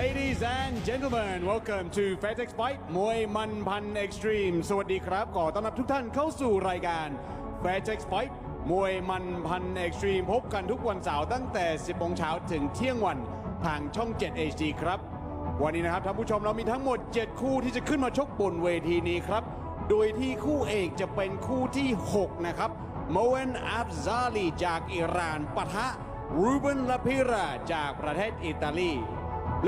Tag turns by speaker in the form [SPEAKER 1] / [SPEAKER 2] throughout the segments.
[SPEAKER 1] Ladies and gentlemen, welcome to Fairtex Fight มวยมันพัน Extreme สวัสดีครับขอต้อนรับทุกท่านเข้าสู่รายการ Fairtex Fight มวยมันพัน Extreme พบกันทุกวันเสาร์ตั้งแต่ 10 โมงเช้าถึงเที่ยงวันทางช่อง 7 HD ครับวันนี้นะครับท่านผู้ชมเรามีทั้งหมด 7 คู่ที่จะขึ้นมาชกบนเวทีนี้ครับโดยที่คู่เอกจะเป็นคู่ที่ 6 นะครับโมเอนอัฟซาลีจากอิหร่านปะทะรูเบนลาพิราจากประเทศอิตาลี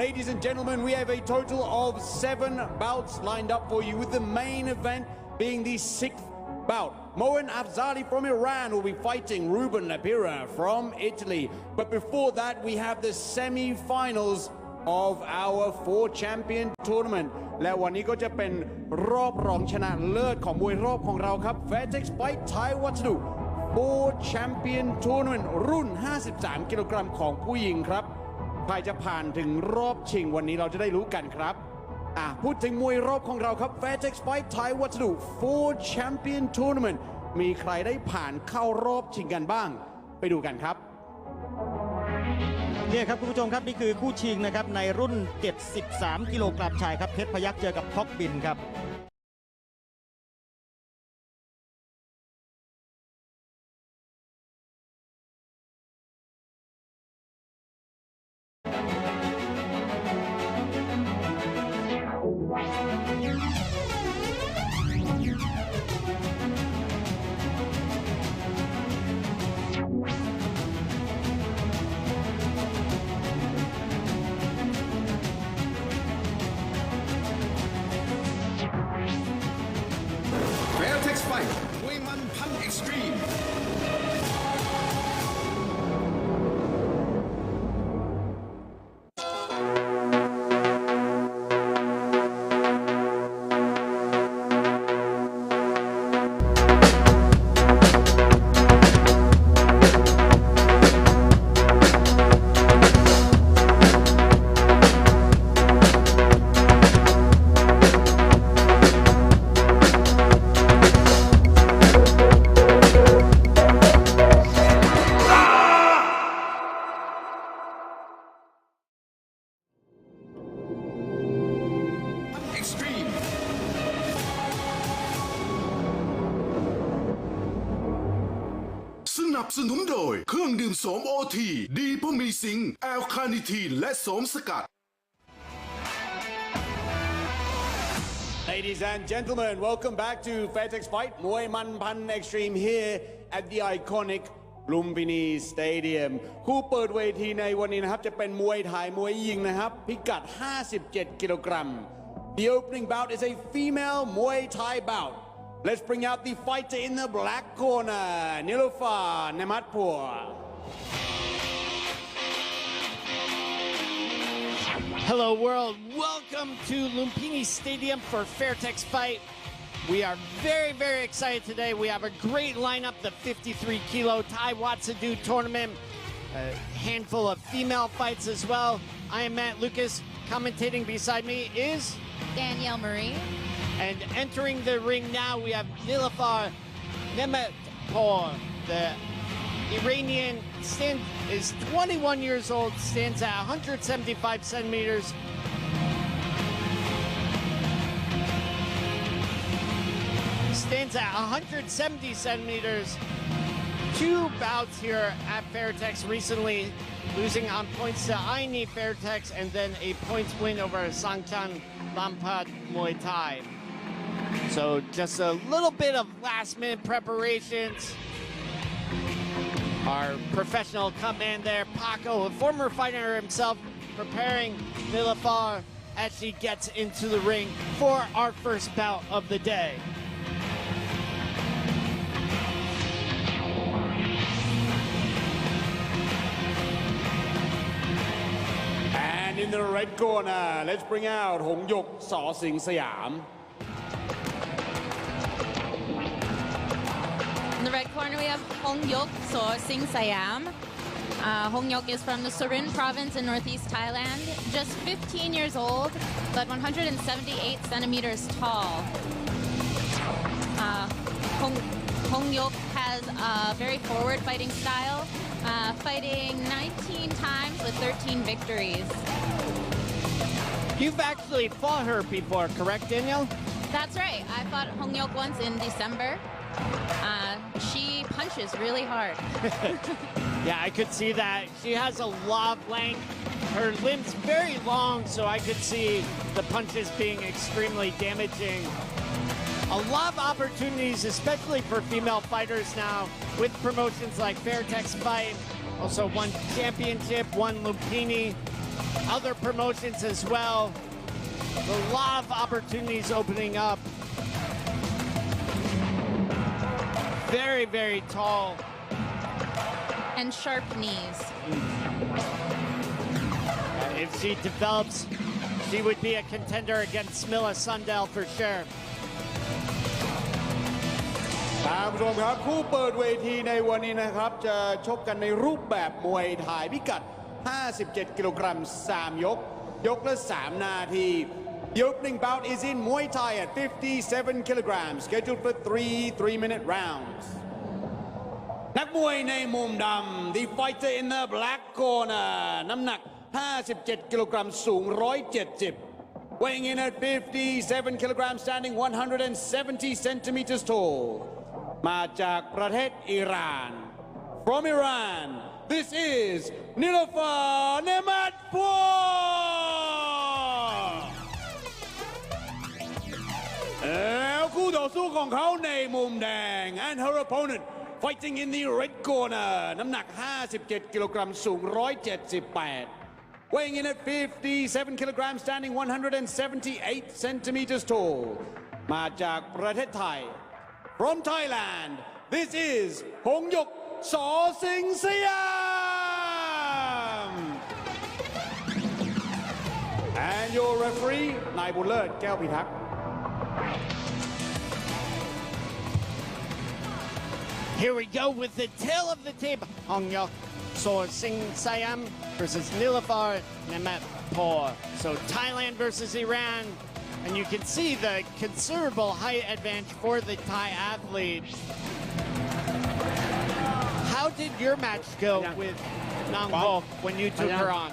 [SPEAKER 1] Ladies and gentlemen, we have a total of 7 bouts lined up for you, with the main event being the 6th bout. Moen Afzali from Iran will be fighting Ruben Lapira from Italy. But before that, we have the semi-finals of our 4 champion tournament. และวันนี้ก็จะเป็นรอบรองชนะเลิศของมวยรอบของเราครับ Fairtex Fight Thai วัสดุ 4 champion tournament รุ่น 53 กิโลกรัมของผู้หญิงครับใครจะผ่านถึงรอบชิงวันนี้เราจะได้รู้กันครับพูดถึงมวยรอบของเราครับ Fairtex Fight Thai วัสดุ 4 champion tournament มีใครได้ผ่านเข้ารอบชิงกันบ้างไปดูกันครับ
[SPEAKER 2] เนี่ยครับคุณผู้ชมครับนี่คือคู่ชิงนะครับในรุ่น 73 กิโลกรัมชายครับเพชรพยัคฆ์เจอกับท็อกบินครับ
[SPEAKER 3] Fairtex Fight มวยมันพัน Extremeสนับสนุนโดยเครื่องดื่มโสมโอทีดีเพราะมีซิงค์แอลคาเนิทีนและโสมสกัด
[SPEAKER 1] Ladies and gentlemen, welcome back to Fairtex Fight มวยมันพัน Extreme here at the iconic Lumpinee Stadium คู่เปิดเวทีในวันนี้นะครับจะเป็นมวยไทยมวยหญิงนะครับพิกัด 57 กิโลกรัม The opening bout is a female Muay Thai bout. Let's bring out the fighter in the black corner, Nilafar Namatpur.
[SPEAKER 4] Hello world, welcome to Lumpinee Stadium for Fairtex Fight. We are very excited today. We have a great lineup, the 53 kilo Thai Watsadu tournament, a handful of female fights as well. I am Matt Lucas, commentating beside me is
[SPEAKER 5] Danielle Marie.
[SPEAKER 4] And entering the ring now, we have Nilafar Namatpur. The Iranian is 21 years old, stands at 175 centimeters. Stands at 170 centimeters. 2 bouts here at Fairtex recently, losing on points to Aini Fairtex and then a points win over Sangchan Lampat Muay Thai. So just a little bit of last-minute preparations. Our professional command there, Paco, a former fighter himself, preparing Nilafar as she gets into the ring for our first bout of the day.
[SPEAKER 1] And in the red corner, let's bring out Hongyok Saw Sing Siam.
[SPEAKER 5] In the red corner, we have Hongyok Saw Sing Siam. Hongyok is from the Surin province in northeast Thailand. Just 15 years old, but 178 centimeters tall. Hongyok has a very forward fighting style, fighting 19 times with 13 victories.
[SPEAKER 4] You've actually fought her before, correct, Danielle?
[SPEAKER 5] That's right. I fought Hongyok once in December. She punches really hard.
[SPEAKER 4] Yeah, I could see that. She has a lot of length. Her limbs very long, so I could see the punches being extremely damaging. A lot of opportunities, especially for female fighters now, with promotions like Fairtex Fight, also won championship, won Lumpinee, other promotions as well. A lot of opportunities opening up. Very, very tall.
[SPEAKER 5] And sharp knees.
[SPEAKER 4] If she develops, she would be a contender against Smilla Sundell for sure.
[SPEAKER 1] ท่านผู้ชมครับคู่เปิดเวทีในวันนี้นะครับจะชกกันในรูปแบบมวยไทยพิกัด 57 กิโลกรัม 3 ยก ยกละ 3 นาที The opening bout is in Muay Thai at 57 kilograms, scheduled for 3 3-minute rounds. นักมวยในมุมดำ The fighter in the black corner น้ำหนัก 57 กิโลกรัม สูง 170 weighing in at 57 kilograms, standing 170 centimeters tall มาจากประเทศอิหร่าน From Iran, this is Nilafarแล้วคู่ต่อสู้ของเขาในมุมแดง and her opponent fighting in the red corner น้ำหนัก 57 กิโลกรัม สูง 178 weighing in at 57 kilograms, standing 178 centimeters tall มาจากประเทศไทย From Thailand, this is Hongyokสอสิงห์สยาม and your referee นายบุญเลิศแก้วพิทักษ์
[SPEAKER 4] Here we go with the tail of the tape. Hongyok So Singh Siam versus Nilafar Namatpur. So Thailand versus Iran. And you can see the considerable height advantage for the Thai athlete. How did your match go with Nang Hok when you took her on?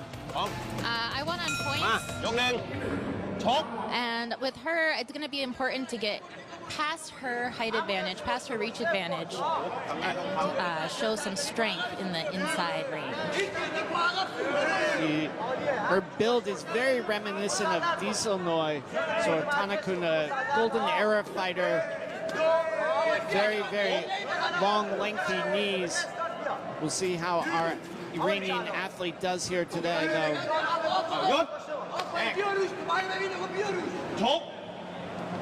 [SPEAKER 5] I won on points. And with her, it's going to be important to get past her height advantage, past her reach advantage, and show some strength in the inside range.
[SPEAKER 4] Her build is very reminiscent of Diesel Noi, so Tanakuna, golden era fighter. Very, very long, lengthy knees. We'll see how our Iranian athlete does here today, though.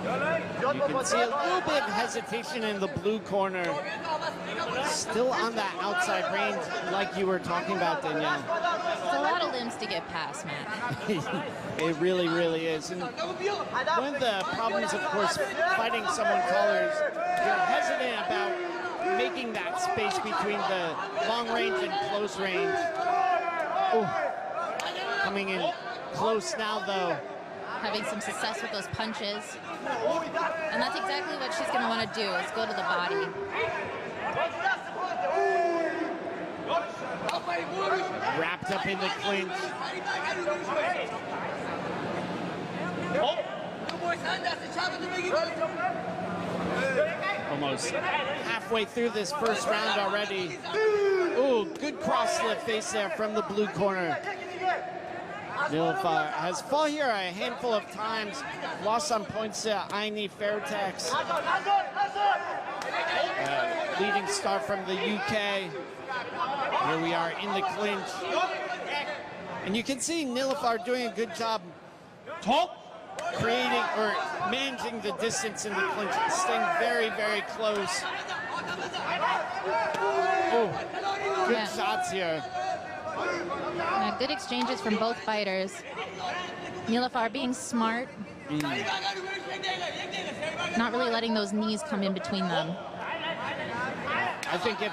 [SPEAKER 4] You can see a little bit of hesitation in the blue corner. Still on that outside range, like you were talking about, Danielle.
[SPEAKER 5] It's a lot of limbs to get past, Matt.
[SPEAKER 4] It really, really is. And one of the problems, of course, fighting someone taller is you're hesitant about making that space between the long range and close range. Ooh. Coming in close now, though.
[SPEAKER 5] Having some success with those punches. And that's exactly what she's going to want to do, is go to the body.
[SPEAKER 4] Wrapped up in the clinch. Almost halfway through this first round already. Ooh, good cross to the face there from the blue corner. Nilafar has fought here a handful of times, lost on points to Aini Fairtex, leading star from the UK. Here we are in the clinch. And you can see Nilafar doing a good job creating or managing the distance in the clinch, staying very, very close. Oh, good shots here.
[SPEAKER 5] Good exchanges from both fighters. Nilafar being smart. Not really letting those knees come in between them.
[SPEAKER 4] I think if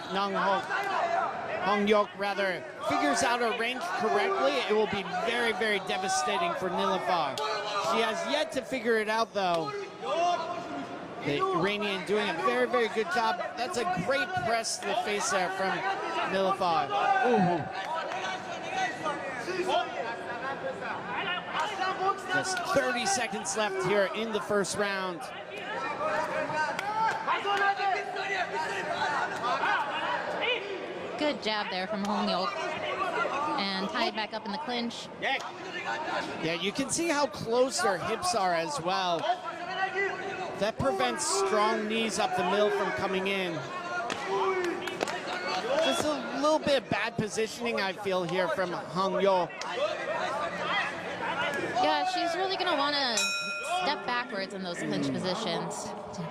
[SPEAKER 4] Hongyok rather figures out her range correctly, it will be very, very devastating for Nilafar. She has yet to figure it out, though. The Iranian doing a very, very good job. That's a great press to the face there from Nilafar. Ooh. Just 30 seconds left here in the first round.
[SPEAKER 5] Good jab there from Hongyok. And tied back up in the clinch.
[SPEAKER 4] Yeah, you can see how close their hips are as well. That prevents strong knees up the middle from coming in. Just a little bit of bad positioning, I feel, here from Hongyok.
[SPEAKER 5] Yeah, she's really going to want to step backwards in those clinch positions. To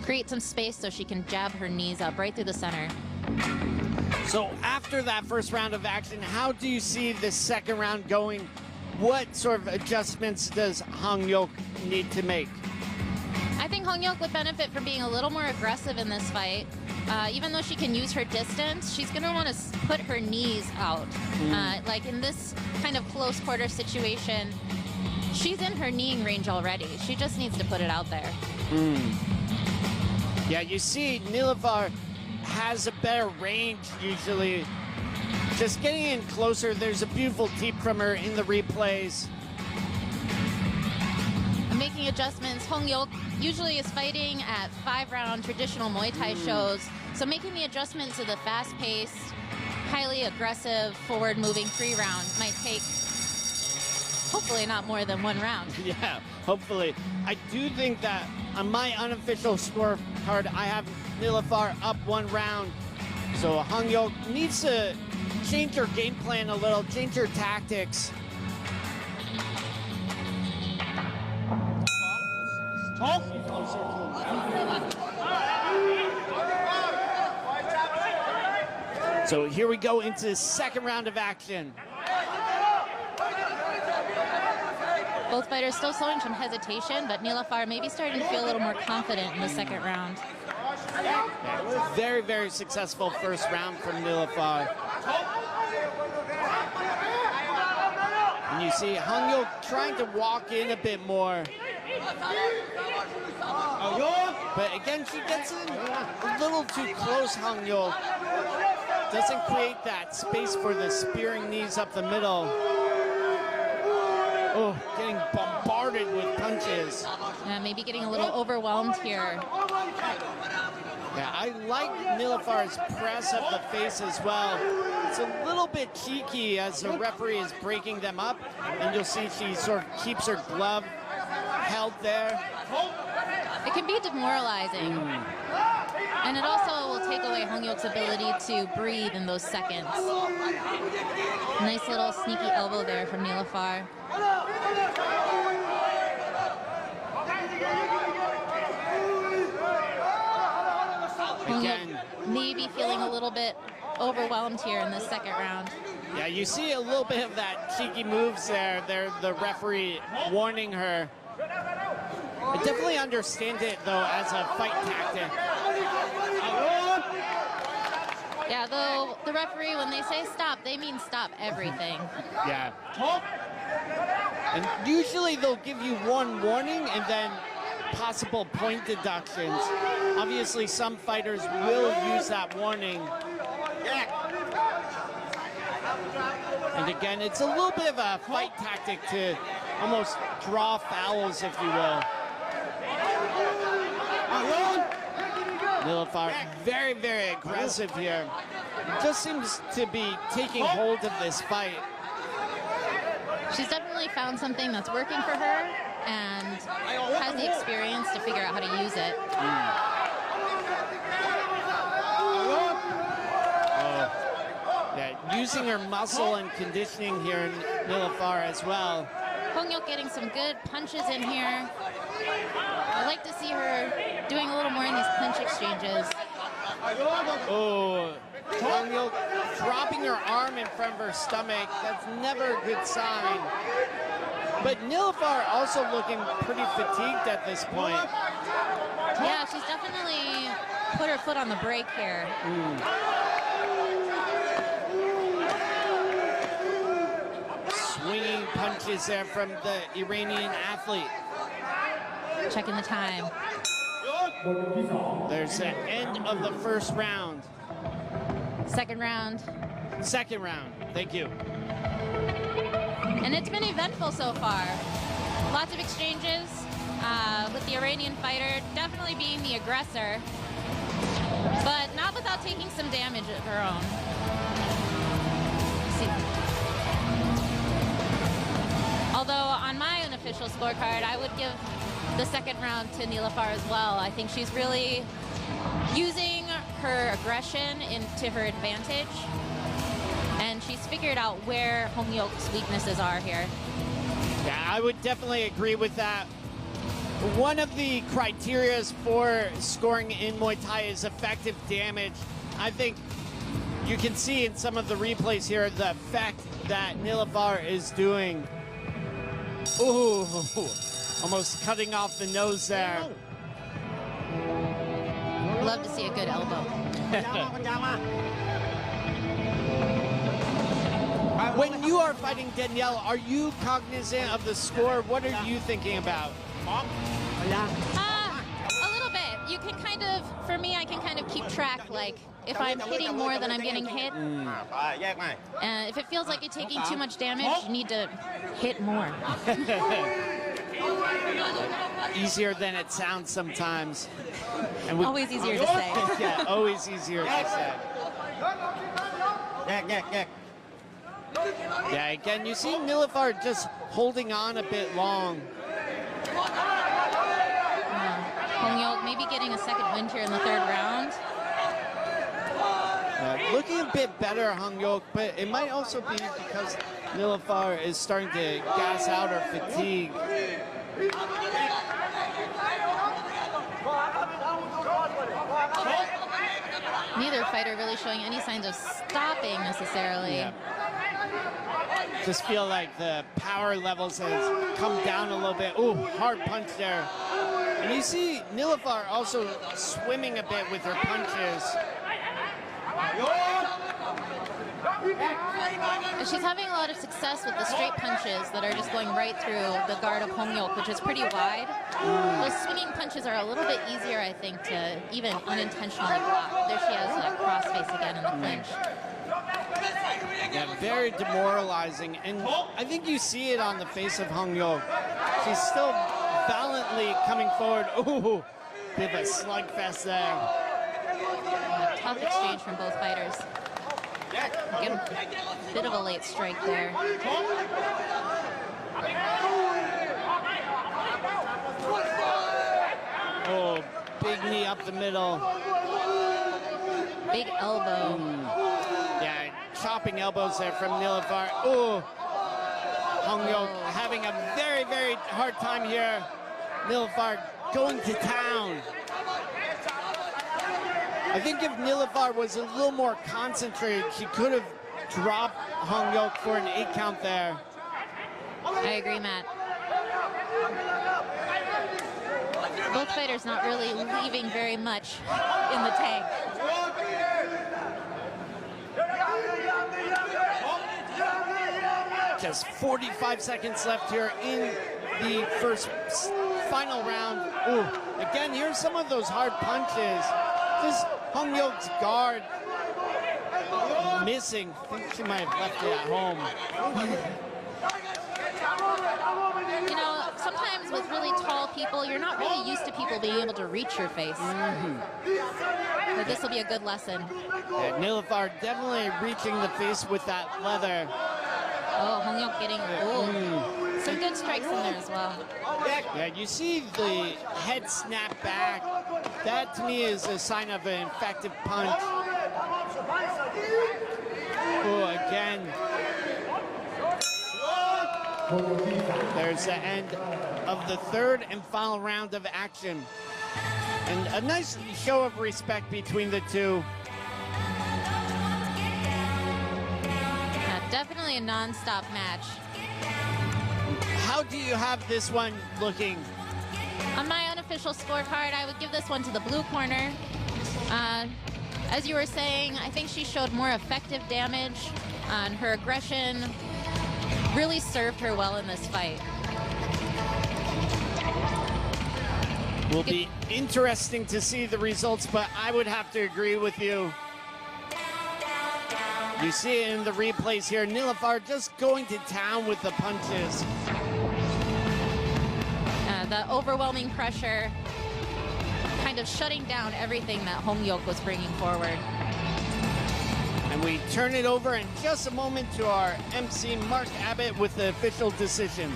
[SPEAKER 5] create some space so she can jab her knees up right through the center.
[SPEAKER 4] So after that first round of action, how do you see the second round going? What sort of adjustments does Hongyok need to make?
[SPEAKER 5] I think Hongyok would benefit from being a little more aggressive in this fight. Even though she can use her distance, she's going to want to put her knees out. Like in this kind of close quarter situation, she's in her kneeing range already. She just needs to put it out there.
[SPEAKER 4] Yeah, you see Nilafar has a better range usually. Just getting in closer, there's a beautiful teep from her in the replays.
[SPEAKER 5] Making adjustments. Hongyok usually is fighting at 5-round traditional Muay Thai shows, so making the adjustment to the fast-paced, highly aggressive, forward-moving 3-round might take hopefully not more than 1 round.
[SPEAKER 4] Yeah, hopefully. I do think that on my unofficial scorecard, I have Nilafar up 1 round. So Hongyok needs to change her game plan a little, change her tactics. So here we go into the second round of action.
[SPEAKER 5] Both fighters still showing some hesitation, but Nilafar maybe starting to feel a little more confident in the second round.
[SPEAKER 4] Very, very successful first round from Nilafar. And you see Hongyok trying to walk in a bit more. But again, she gets in a little too close, Hongyok. Doesn't create that space for the spearing knees up the middle. Oh, getting bombarded with punches.
[SPEAKER 5] Yeah, maybe getting a little overwhelmed here.
[SPEAKER 4] Yeah, I like Nilafar's press of the face as well. It's a little bit cheeky as the referee is breaking them up, and you'll see she sort of keeps her glove held there.
[SPEAKER 5] It can be demoralizing. And it also will take away Hongyok's ability to breathe in those seconds. Nice little sneaky elbow there from Nilafar.
[SPEAKER 4] Again,
[SPEAKER 5] maybe feeling a little bit overwhelmed here in the second round.
[SPEAKER 4] Yeah, you see a little bit of that cheeky moves there. The referee warning her. I definitely understand it, though, as a fight tactic.
[SPEAKER 5] Yeah, though the referee, when they say stop, they mean stop everything.
[SPEAKER 4] Yeah. And usually they'll give you 1 warning and then possible point deductions. Obviously, some fighters will use that warning. And again, it's a little bit of a fight tactic to almost draw fouls, if you will. Nilafar, very, very aggressive here. Just seems to be taking hold of this fight.
[SPEAKER 5] She's definitely found something that's working for her and has the experience to figure out how to use it.
[SPEAKER 4] Yeah, using her muscle and conditioning here in Nilafar as well.
[SPEAKER 5] Hongyok getting some good punches in here. I'd like to see her doing a little more in these clinch exchanges.
[SPEAKER 4] Oh, Hongyok dropping her arm in front of her stomach. That's never a good sign. But Nilafar also looking pretty fatigued at this point.
[SPEAKER 5] Yeah, she's definitely put her foot on the brake here.
[SPEAKER 4] Swinging punches there from the Iranian athlete.
[SPEAKER 5] Checking the time.
[SPEAKER 4] There's the end of the first round.
[SPEAKER 5] Second round.
[SPEAKER 4] Second round. Thank you.
[SPEAKER 5] And it's been eventful so far. Lots of exchanges with the Iranian fighter definitely being the aggressor, but not without taking some damage of her own. Although on my unofficial scorecard, I would give the second round to Nilafar as well. I think she's really using her aggression to her advantage, and she's figured out where Hongyok's weaknesses are here.
[SPEAKER 4] Yeah, I would definitely agree with that. One of the criteria for scoring in Muay Thai is effective damage. I think you can see in some of the replays here the effect that Nilafar is doing. Ooh, almost cutting off the nose there.
[SPEAKER 5] Love to see a good elbow.
[SPEAKER 4] When you are fighting Danielle, are you cognizant of the score? What are you thinking about?
[SPEAKER 5] A little bit. You can kind of, for me, I can kind of keep track, like, if I'm hitting more than I'm getting hit. And if it feels like you're taking too much damage, you need to hit more.
[SPEAKER 4] Easier than it sounds sometimes. And
[SPEAKER 5] Always easier to say.
[SPEAKER 4] Yeah, always easier to say. Yeah, again, you see Nilafar just holding on a bit long.
[SPEAKER 5] Hongyok maybe getting a second win here in the third round.
[SPEAKER 4] Looking a bit better, Hongyok, but it might also be because Nilafar is starting to gas out or fatigue.
[SPEAKER 5] Neither fighter really showing any signs of stopping necessarily.
[SPEAKER 4] Yeah. Just feel like the power levels has come down a little bit. Ooh, hard punch there. And you see Nilafar also swimming a bit with her punches.
[SPEAKER 5] She's having a lot of success with the straight punches that are just going right through the guard of Hongyok, which is pretty wide. Those swinging punches are a little bit easier, I think, to even unintentionally block. There she has that crossface again in the clinch.
[SPEAKER 4] Yeah, very demoralizing. And I think you see it on the face of Hongyok. She's still valiantly coming forward. Ooh, bit of a slugfest there.
[SPEAKER 5] Tough exchange from both fighters. Get a bit of a late strike there.
[SPEAKER 4] Oh, big knee up the middle.
[SPEAKER 5] Big elbow.
[SPEAKER 4] Yeah, chopping elbows there from Nilafar. Oh, Hongyok having a very, very hard time here. Nilafar going to town. I think if Nilafar was a little more concentrated, she could have dropped Hongyok for an 8 count there.
[SPEAKER 5] I agree, Matt. Both fighters not really leaving very much in the tank.
[SPEAKER 4] Just 45 seconds left here in the final round. Ooh, again, here's some of those hard punches. Just Hongyok's guard missing. I think she might have left it at home.
[SPEAKER 5] You know, sometimes with really tall people, you're not really used to people being able to reach your face. But this will be a good lesson.
[SPEAKER 4] Yeah, Nilafar definitely reaching the face with that leather.
[SPEAKER 5] Oh, Hongyok getting some good strikes in there as well.
[SPEAKER 4] Yeah, you see the head snap back. That to me is a sign of an effective punch. Oh, again. There's the end of the third and final round of action. And a nice show of respect between the two.
[SPEAKER 5] Yeah, definitely a non-stop match.
[SPEAKER 4] How do you have this one looking?
[SPEAKER 5] On my unofficial scorecard, I would give this one to the blue corner. As you were saying, I think she showed more effective damage, and her aggression really served her well in this fight.
[SPEAKER 4] Will be interesting to see the results, but I would have to agree with you. You see it in the replays here. Nilafar just going to town with the punches.
[SPEAKER 5] The overwhelming pressure kind of shutting down everything that Hongyok was bringing forward.
[SPEAKER 4] And we turn it over in just a moment to our MC Mark Abbott with the official decision.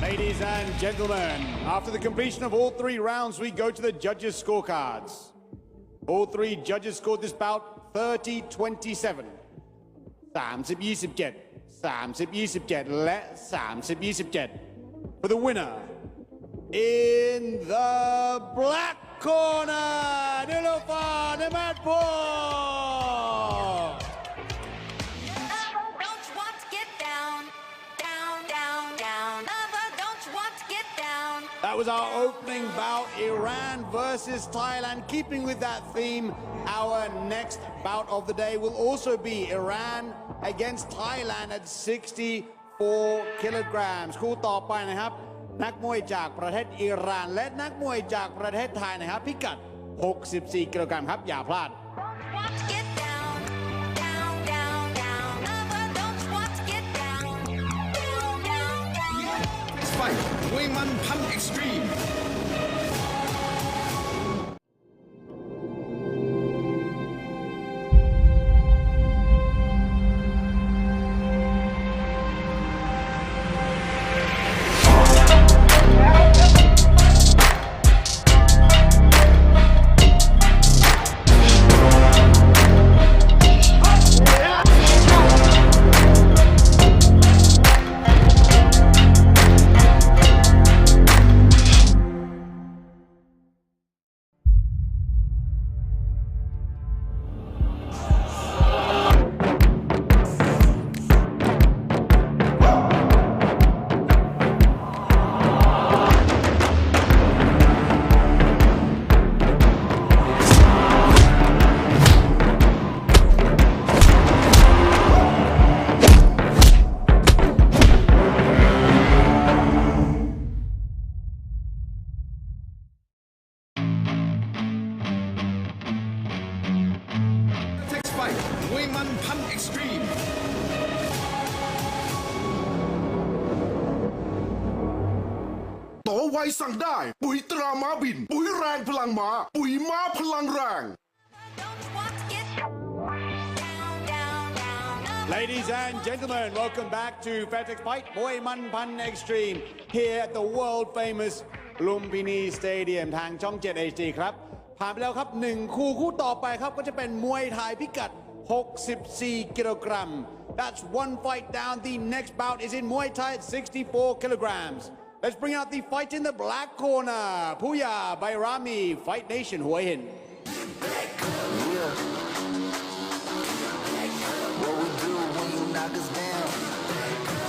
[SPEAKER 1] Ladies and gentlemen, after the completion of all 3 rounds, we go to the judges' scorecards. All 3 judges scored this bout 30-27, 30-27, 30-27 และ 30-27. For the winner, in the black corner, Nilafar Namatpur.
[SPEAKER 6] Don't you want to get down, down, down, down. Lover, don't you want to get down?
[SPEAKER 1] That was our opening bout, Iran versus Thailand. Keeping with that theme, our next bout of the day will also be Iran against Thailand at 64 kilograms. คู่ต่อไปนะครับนักมวยจากประเทศอิหร่านและนักมวยจากประเทศไทยนะครับพิกัด 64 กิโลกรัมครับอย่าพลาด
[SPEAKER 6] Want to get down, down, down, down. Lover, don't you want to get down, down, down, down.
[SPEAKER 3] Fight มวยมันพันเอ็กซ์ตรีม มวยมันพันเอ็กซ์ตรีมต่อไวสั่งได้ปุ๋ยตราม้าบินปุ๋ยแรงพลังม้าปุ๋ยม้าพลังแรง
[SPEAKER 1] Ladies and gentlemen, welcome back to Fairtex Fight มวยมันพัน Extreme here at the world famous Lumpinee Stadium ทางช่อง 7 HD ครับผ่านไปแล้วครับ1คู่ต่อไปครับก็จะเป็นมวยไทยพิกัด64 กิโลกรัม That's one fight down. The next bout is in Muay Thai at 64 kilograms. Let's bring out the fight in the black corner. Puya Bairami, Fight Nation, Hua Hin.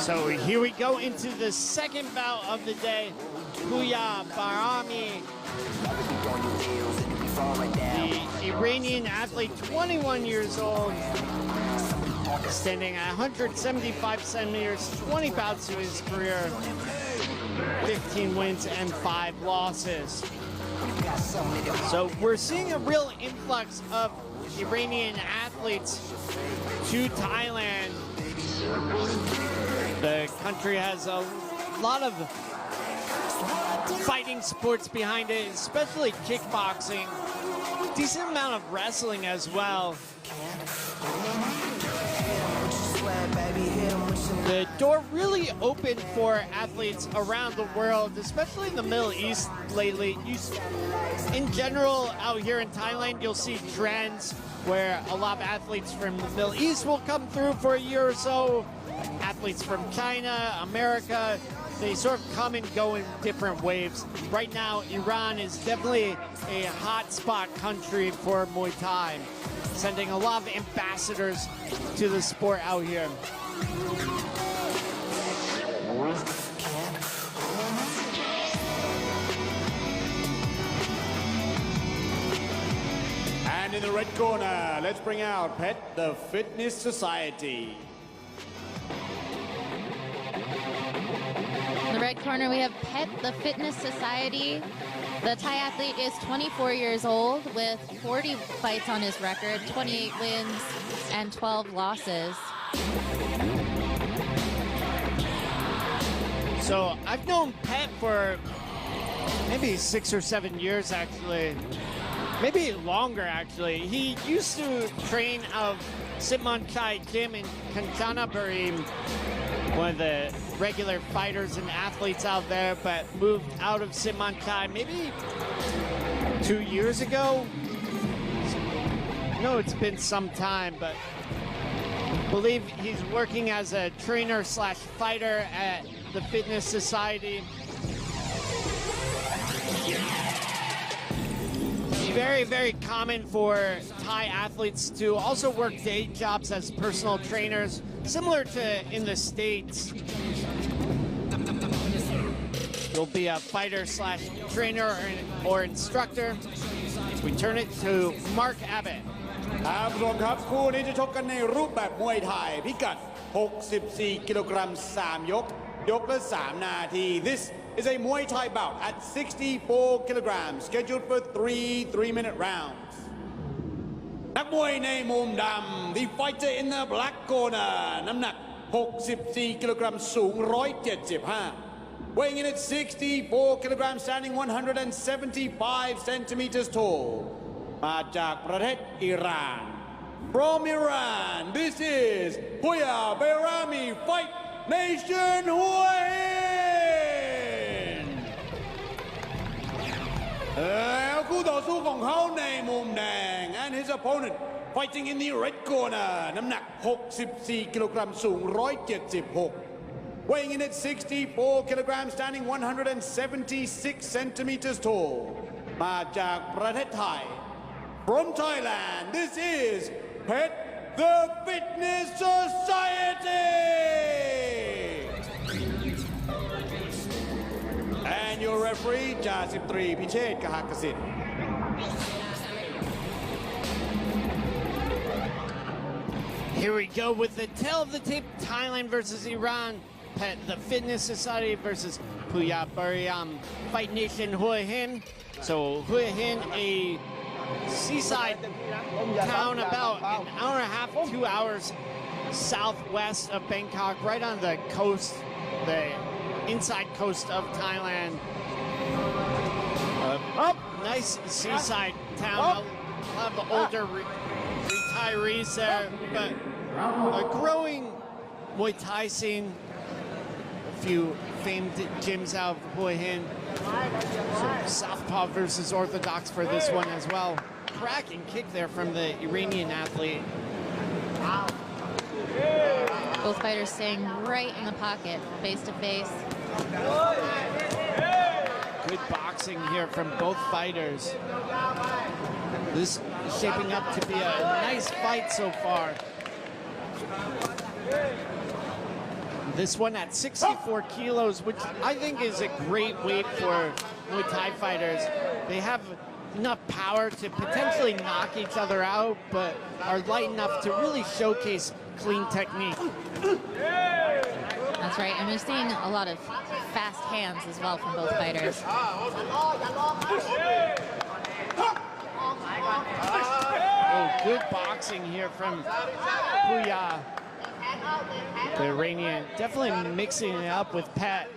[SPEAKER 4] So here we go into the second bout of the day. Puya Bairami, the Iranian athlete, 21 years old, standing at 175 centimeters, 20 bouts to his career, 15 wins and 5 losses. So we're seeing a real influx of Iranian athletes to Thailand. The country has a lot of fighting sports behind it, especially kickboxing, decent amount of wrestling as well. The door really opened for athletes around the world, especially in the Middle East lately. In general, out here in Thailand, you'll see trends where a lot of athletes from the Middle East will come through for a year or so. Athletes from China, America, they sort of come and go in different waves. Right now, Iran is definitely a hotspot country for Muay Thai, sending a lot of ambassadors to the sport out here.
[SPEAKER 1] And in the red corner, let's bring out Pet, the Fitness Society.
[SPEAKER 5] The red ringside corner, we have Pet, the Fitness Society. The Thai athlete is 24 years old with 40 fights on his record, 28 wins and 12 losses.
[SPEAKER 4] So I've known Pet for maybe 6 or 7 years, actually. Maybe longer, actually. He used to train of Simon Chai Gym in Kanchanaburi, one of the regular fighters and athletes out there, but moved out of Simon Chai maybe 2 years ago. No, it's been some time, but I believe he's working as a trainer slash fighter at the Fitness Society. Very, very common for Thai athletes to also work day jobs as personal trainers, similar to in the States. You'll be a fighter slash trainer or instructor. We turn it to Mark Abbott.
[SPEAKER 1] ครับผู้ชมครับคู่นี้จะชกกันในรูปแบบมวยไทยพิกัด 64 กิโลกรัม 3 ยก ยกละ 3 นาที This is a Muay Thai bout at 64 kilograms scheduled for 3-minute rounds นักมวยในมุมดำ The fighter in the black corner น้ำหนัก 64 กิโลกรัมสูง 175 weighing in at 64 kilograms standing 175 centimeters tall มาจากประเทศอิหร่าน From Iran this is Puya Bayrami Fight Nation Hua Hin แล้วคู่ต่อสู้ของเขาในมุมแดง and his opponent fighting in the red corner น้ำหนัก 64 กิโลกรัมสูง 176 weighing in at 64 kilograms standing 176 centimeters tall มาจากประเทศไทย From Thailand this is Pet the Fitness Society and your referee จ่าสิบตรีพิเชษฐ์กหกสิทธิ์
[SPEAKER 4] Here we go with the tail of the tape, Thailand versus Iran. Pet, the Fitness Society versus Puya Baryam Fight Nation Hua Hin. So Hua Hin, a seaside town about an hour and a half, 2 hours southwest of Bangkok, right on the coast, the inside coast of Thailand. Nice seaside town. A lot of older retirees there, but a growing Muay Thai scene. A few famed gyms out of Hua Hin. So Southpaw versus Orthodox for this one as well. Cracking kick there from the Iranian athlete.
[SPEAKER 5] Both fighters staying right in the pocket, face to face.
[SPEAKER 4] Good boxing here from both fighters. This is shaping up to be a nice fight so far. This one at 64 kilos, which I think is a great weight for Muay Thai fighters. They have enough power to potentially knock each other out, but are light enough to really showcase clean technique.
[SPEAKER 5] That's right, and we're seeing a lot of fast hands as well from both fighters.
[SPEAKER 4] Oh, good boxing here from Puya, the Iranian. Definitely mixing it up with Pat.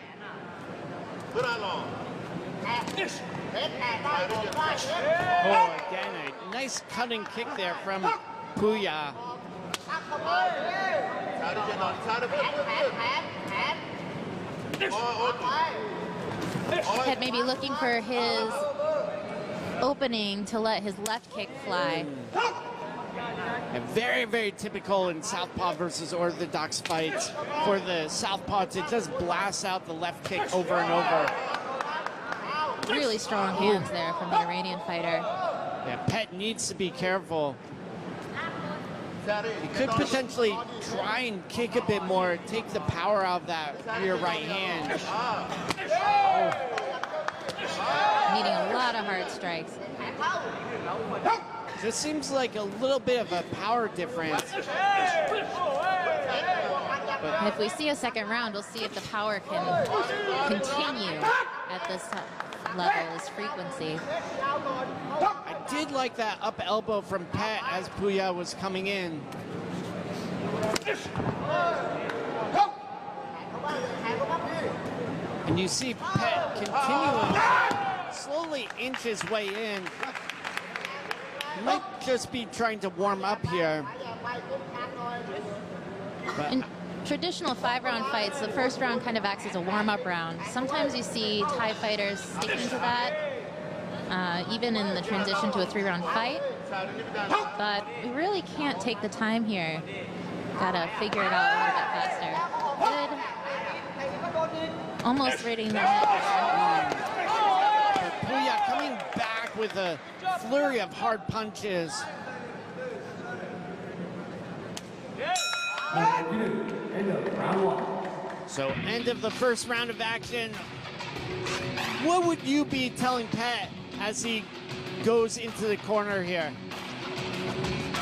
[SPEAKER 4] Oh, again, a nice cutting kick there from Puya.
[SPEAKER 5] Pet may be looking for his opening to let his left kick fly.
[SPEAKER 4] And very, very typical in Southpaw versus Orthodox fights for the Southpaw to just blast out the left kick over and over.
[SPEAKER 5] Really strong hands there from the Iranian fighter.
[SPEAKER 4] Yeah, Pet needs to be careful. He could potentially try and kick a bit more, take the power out of that rear right hand.
[SPEAKER 5] Needing a lot of hard strikes.
[SPEAKER 4] Just seems like a little bit of a power difference.
[SPEAKER 5] If we see a second round, we'll see if the power can continue at this level, this frequency.
[SPEAKER 4] I did like that up elbow from Pet as Puya was coming in. And you see Pet continuing slowly inch his way in. He might just be trying to warm up here. But
[SPEAKER 5] In traditional 5-round fights, the first round kind of acts as a warm-up round. Sometimes you see Thai fighters sticking to that, even in the transition to a 3-round fight. But we really can't take the time here. Gotta figure it out a little bit faster. Good. Almost raiding the net.
[SPEAKER 4] Puya coming back with a flurry of hard punches. So end of the first round of action. What would you be telling Pet as he goes into the corner here?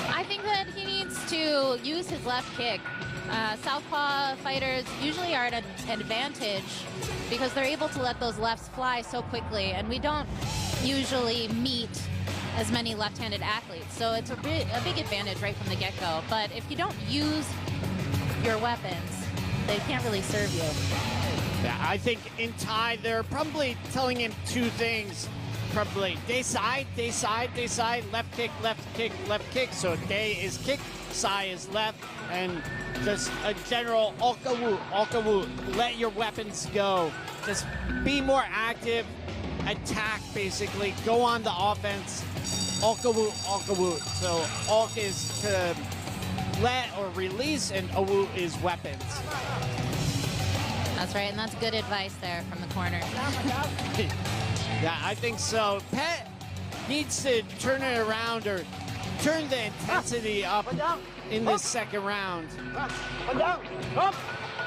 [SPEAKER 5] I think that he needs to use his left kick. Southpaw fighters usually are at an advantage because they're able to let those lefts fly so quickly, and we don't usually meet as many left-handed athletes. So it's a big advantage right from the get-go. But if you don't use your weapons, they can't really serve you.
[SPEAKER 4] Yeah, I think in Thai, they're probably telling him two things. Probably day side, left kick, left kick, left kick. So day is kick, sai is left, and just a general okawu, let your weapons go. Just be more active, attack basically, go on the offense. Okawu. So ok is to let or release, and awu is weapons.
[SPEAKER 5] That's right, and that's good advice there from the corner.
[SPEAKER 4] Yeah, I think so. Pet needs to turn it around or turn the intensity up in this second round.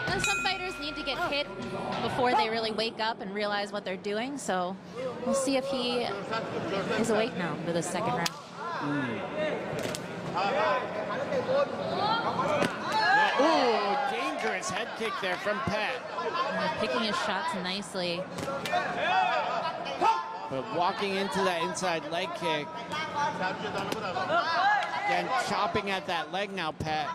[SPEAKER 5] And some fighters need to get hit before they really wake up and realize what they're doing. So we'll see if he is awake now for the second round.
[SPEAKER 4] Ooh, dangerous head kick there from Pet.
[SPEAKER 5] Picking his shots nicely.
[SPEAKER 4] But walking into that inside leg kick. Again, chopping at that leg now, Pet.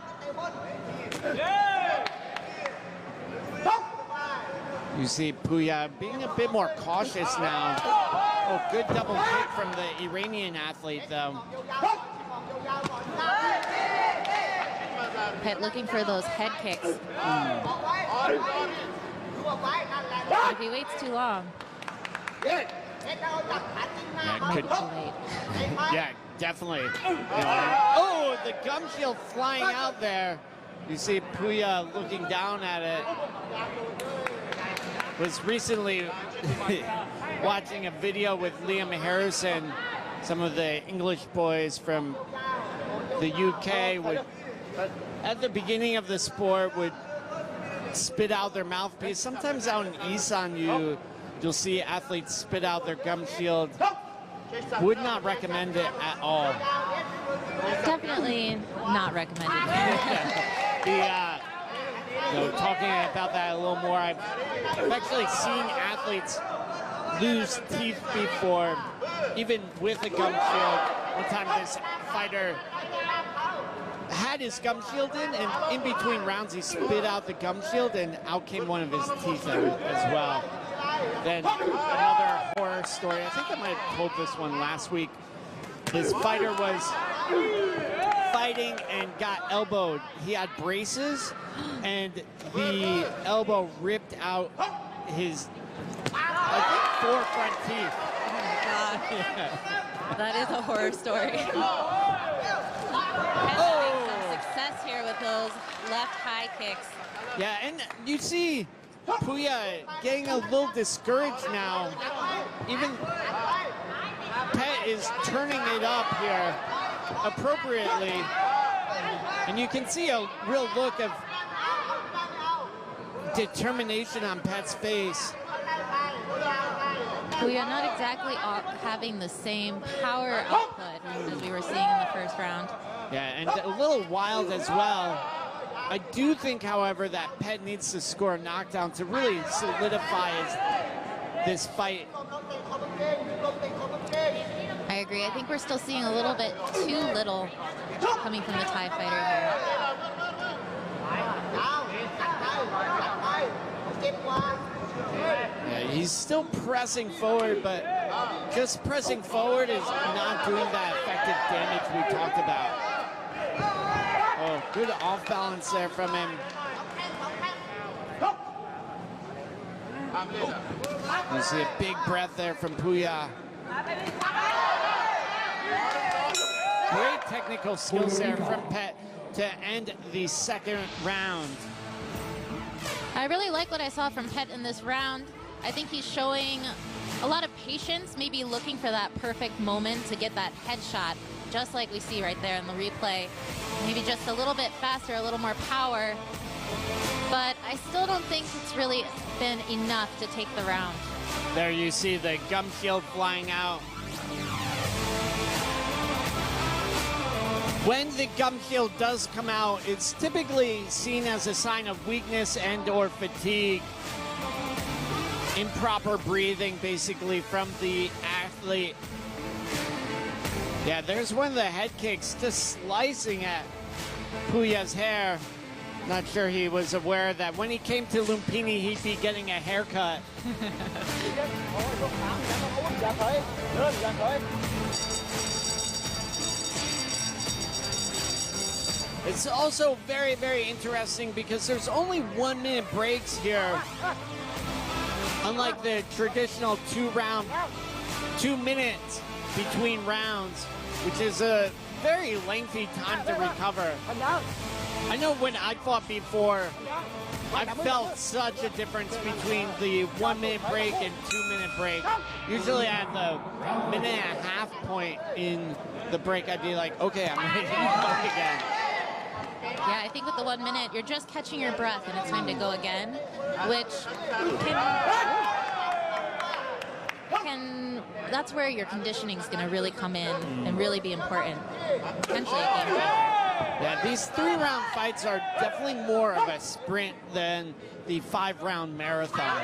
[SPEAKER 4] You see Puya being a bit more cautious now. Oh, good double kick from the Iranian athlete, though.
[SPEAKER 5] Pet looking for those head kicks. If he waits too long,
[SPEAKER 4] Yeah, could,
[SPEAKER 5] too late.
[SPEAKER 4] yeah, definitely. Oh, the gum shield flying out there. You see Puya looking down at it. Was recently watching a video with Liam Harrison. Some of the English boys from the UK would, at the beginning of the sport, would spit out their mouthpiece. Sometimes out in Isan, you'll see athletes spit out their gum shield. Would not recommend it at all.
[SPEAKER 5] Definitely not recommended.
[SPEAKER 4] Talking about that a little more, I've actually seen athletes lose teeth before, even with a gum shield. One time this fighter had his gum shield in, and in between rounds he spit out the gum shield, and out came one of his teeth as well. Then another horror story, I think I might have told this one last week. This fighter was fighting and got elbowed. He had braces, and the elbow ripped out his, I think, 4 front teeth.
[SPEAKER 5] Oh my God. That is a horror story. Having some success here with those left high kicks.
[SPEAKER 4] Yeah, and you see Puya getting a little discouraged now. Even Pet is turning it up here appropriately. And you can see a real look of determination on Pet's face.
[SPEAKER 5] We are not exactly having the same power output as we were seeing in the first round.
[SPEAKER 4] Yeah, and a little wild as well. I do think, however, that Pet needs to score a knockdown to really solidify this fight.
[SPEAKER 5] I agree. I think we're still seeing a little bit too little coming from the Thai fighter here.
[SPEAKER 4] Yeah, he's still pressing forward, but just pressing forward is not doing that effective damage we talked about. Oh, good off balance there from him. You see a big breath there from Puya. Great technical skills there from Pet to end the second round.
[SPEAKER 5] I really like what I saw from Pet in this round. I think he's showing a lot of patience, maybe looking for that perfect moment to get that headshot, just like we see right there in the replay. Maybe just a little bit faster, a little more power. But I still don't think it's really been enough to take the round.
[SPEAKER 4] There you see the gum shield flying out. When the gum shield does come out, it's typically seen as a sign of weakness and or fatigue. Improper breathing, basically, from the athlete. Yeah, there's one of the head kicks just slicing at Puya's hair. Not sure he was aware that when he came to Lumpinee, he'd be getting a haircut. It's also very, very interesting because there's only 1 minute breaks here. Unlike the traditional 2 minutes between rounds, which is a very lengthy time to recover. I know when I fought before, I felt such a difference between the 1 minute break and 2 minute break. Usually at the minute and a half point in the break, I'd be like, okay, I'm ready to go again.
[SPEAKER 5] Yeah, I think with the 1 minute, you're just catching your breath and it's time to go again, which that's where your conditioning is going to really come in and really be important. Potentially a game changer.
[SPEAKER 4] Yeah, these 3-round fights are definitely more of a sprint than the 5-round marathon.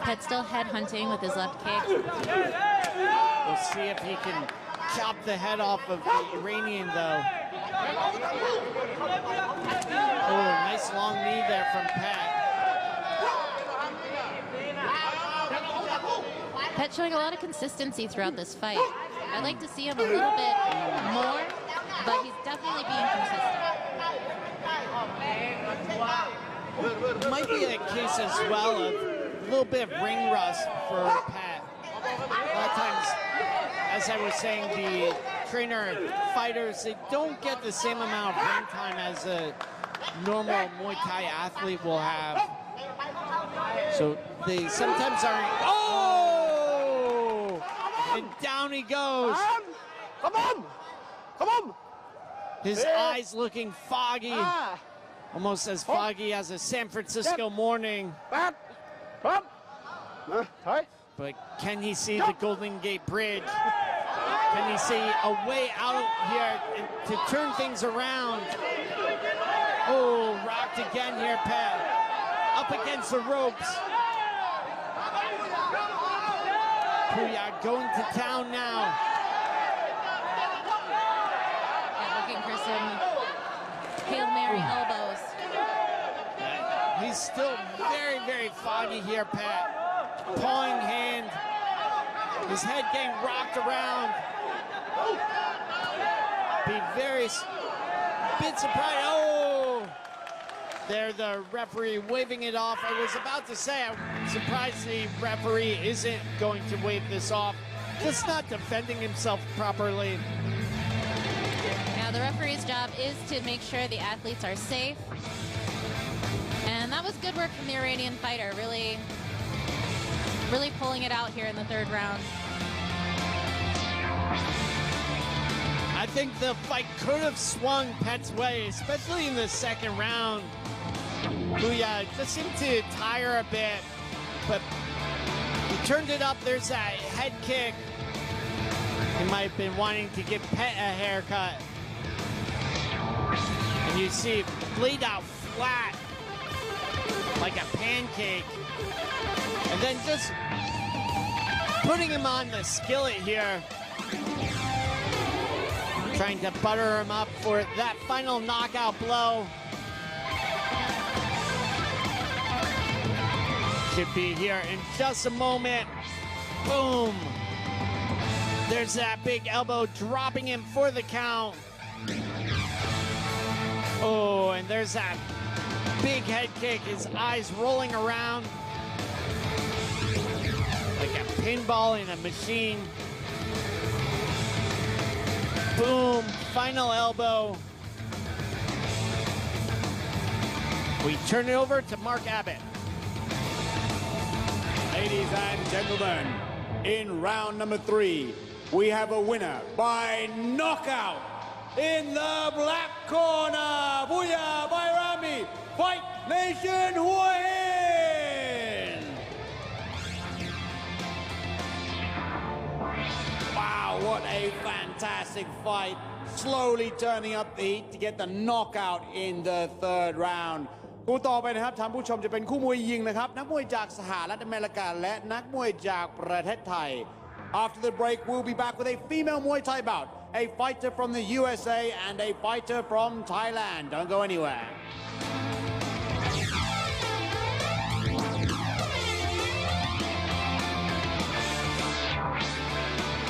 [SPEAKER 5] Pet still head hunting with his left kick.
[SPEAKER 4] We'll see if he can chop the head off of the Iranian, though. Oh, nice long knee there from Pet.
[SPEAKER 5] Pet showing a lot of consistency throughout this fight. I'd like to see him a little bit more, but he's definitely being consistent.
[SPEAKER 4] Might be a case as well of a little bit of ring rust for Pet. A lot of times, as I was saying, the trainer fighters, they don't get the same amount of ring time as a normal Muay Thai athlete will have. So they sometimes aren't. Oh! And down he goes.
[SPEAKER 7] Come on! Come on!
[SPEAKER 4] His eyes looking foggy. Almost as foggy as a San Francisco morning. But can he see the Golden Gate Bridge? Can he see a way out here to turn things around? Oh, rocked again here, Pet. Up against the ropes. Puya going to town now.
[SPEAKER 5] Yeah, looking for some Hail Mary elbows.
[SPEAKER 4] He's still very, very foggy here, Pet. Pawing hand. His head getting rocked around. Be very bit surprised. Oh! There, the referee waving it off. I was about to say, I'm surprised the referee isn't going to wave this off. Just not defending himself properly.
[SPEAKER 5] Now, the referee's job is to make sure the athletes are safe. And that was good work from the Iranian fighter, really pulling it out here in the 3rd round.
[SPEAKER 4] I think the fight could have swung Pet's way, especially in the 2nd round. Puya just seemed to tire a bit, but he turned it up. There's that head kick. He might have been wanting to give Pet a haircut. And you see it laid out flat like a pancake. And then just putting him on the skillet here. Trying to butter him up for that final knockout blow. Should be here in just a moment. Boom. There's that big elbow dropping him for the count. Oh, and there's that big head kick, his eyes rolling around like a pinball in a machine. Boom, final elbow. We turn it over to Mark Abbott.
[SPEAKER 1] Ladies and gentlemen, in round number 3, we have a winner by knockout in the black corner, Buya Bairami, Fight Nation Hua Hin. Wow, what a fantastic fight. Slowly turning up the heat to get the knockout in the 3rd round. คู่ต่อไปนะครับท่านผู้ชมจะเป็นคู่มวยยิงนะครับนักมวยจากสหรัฐอเมริกาและนักมวยจากประเทศไทย After the break, we'll be back with a female Muay Thai bout, a fighter from the USA and a fighter from Thailand. Don't go anywhere.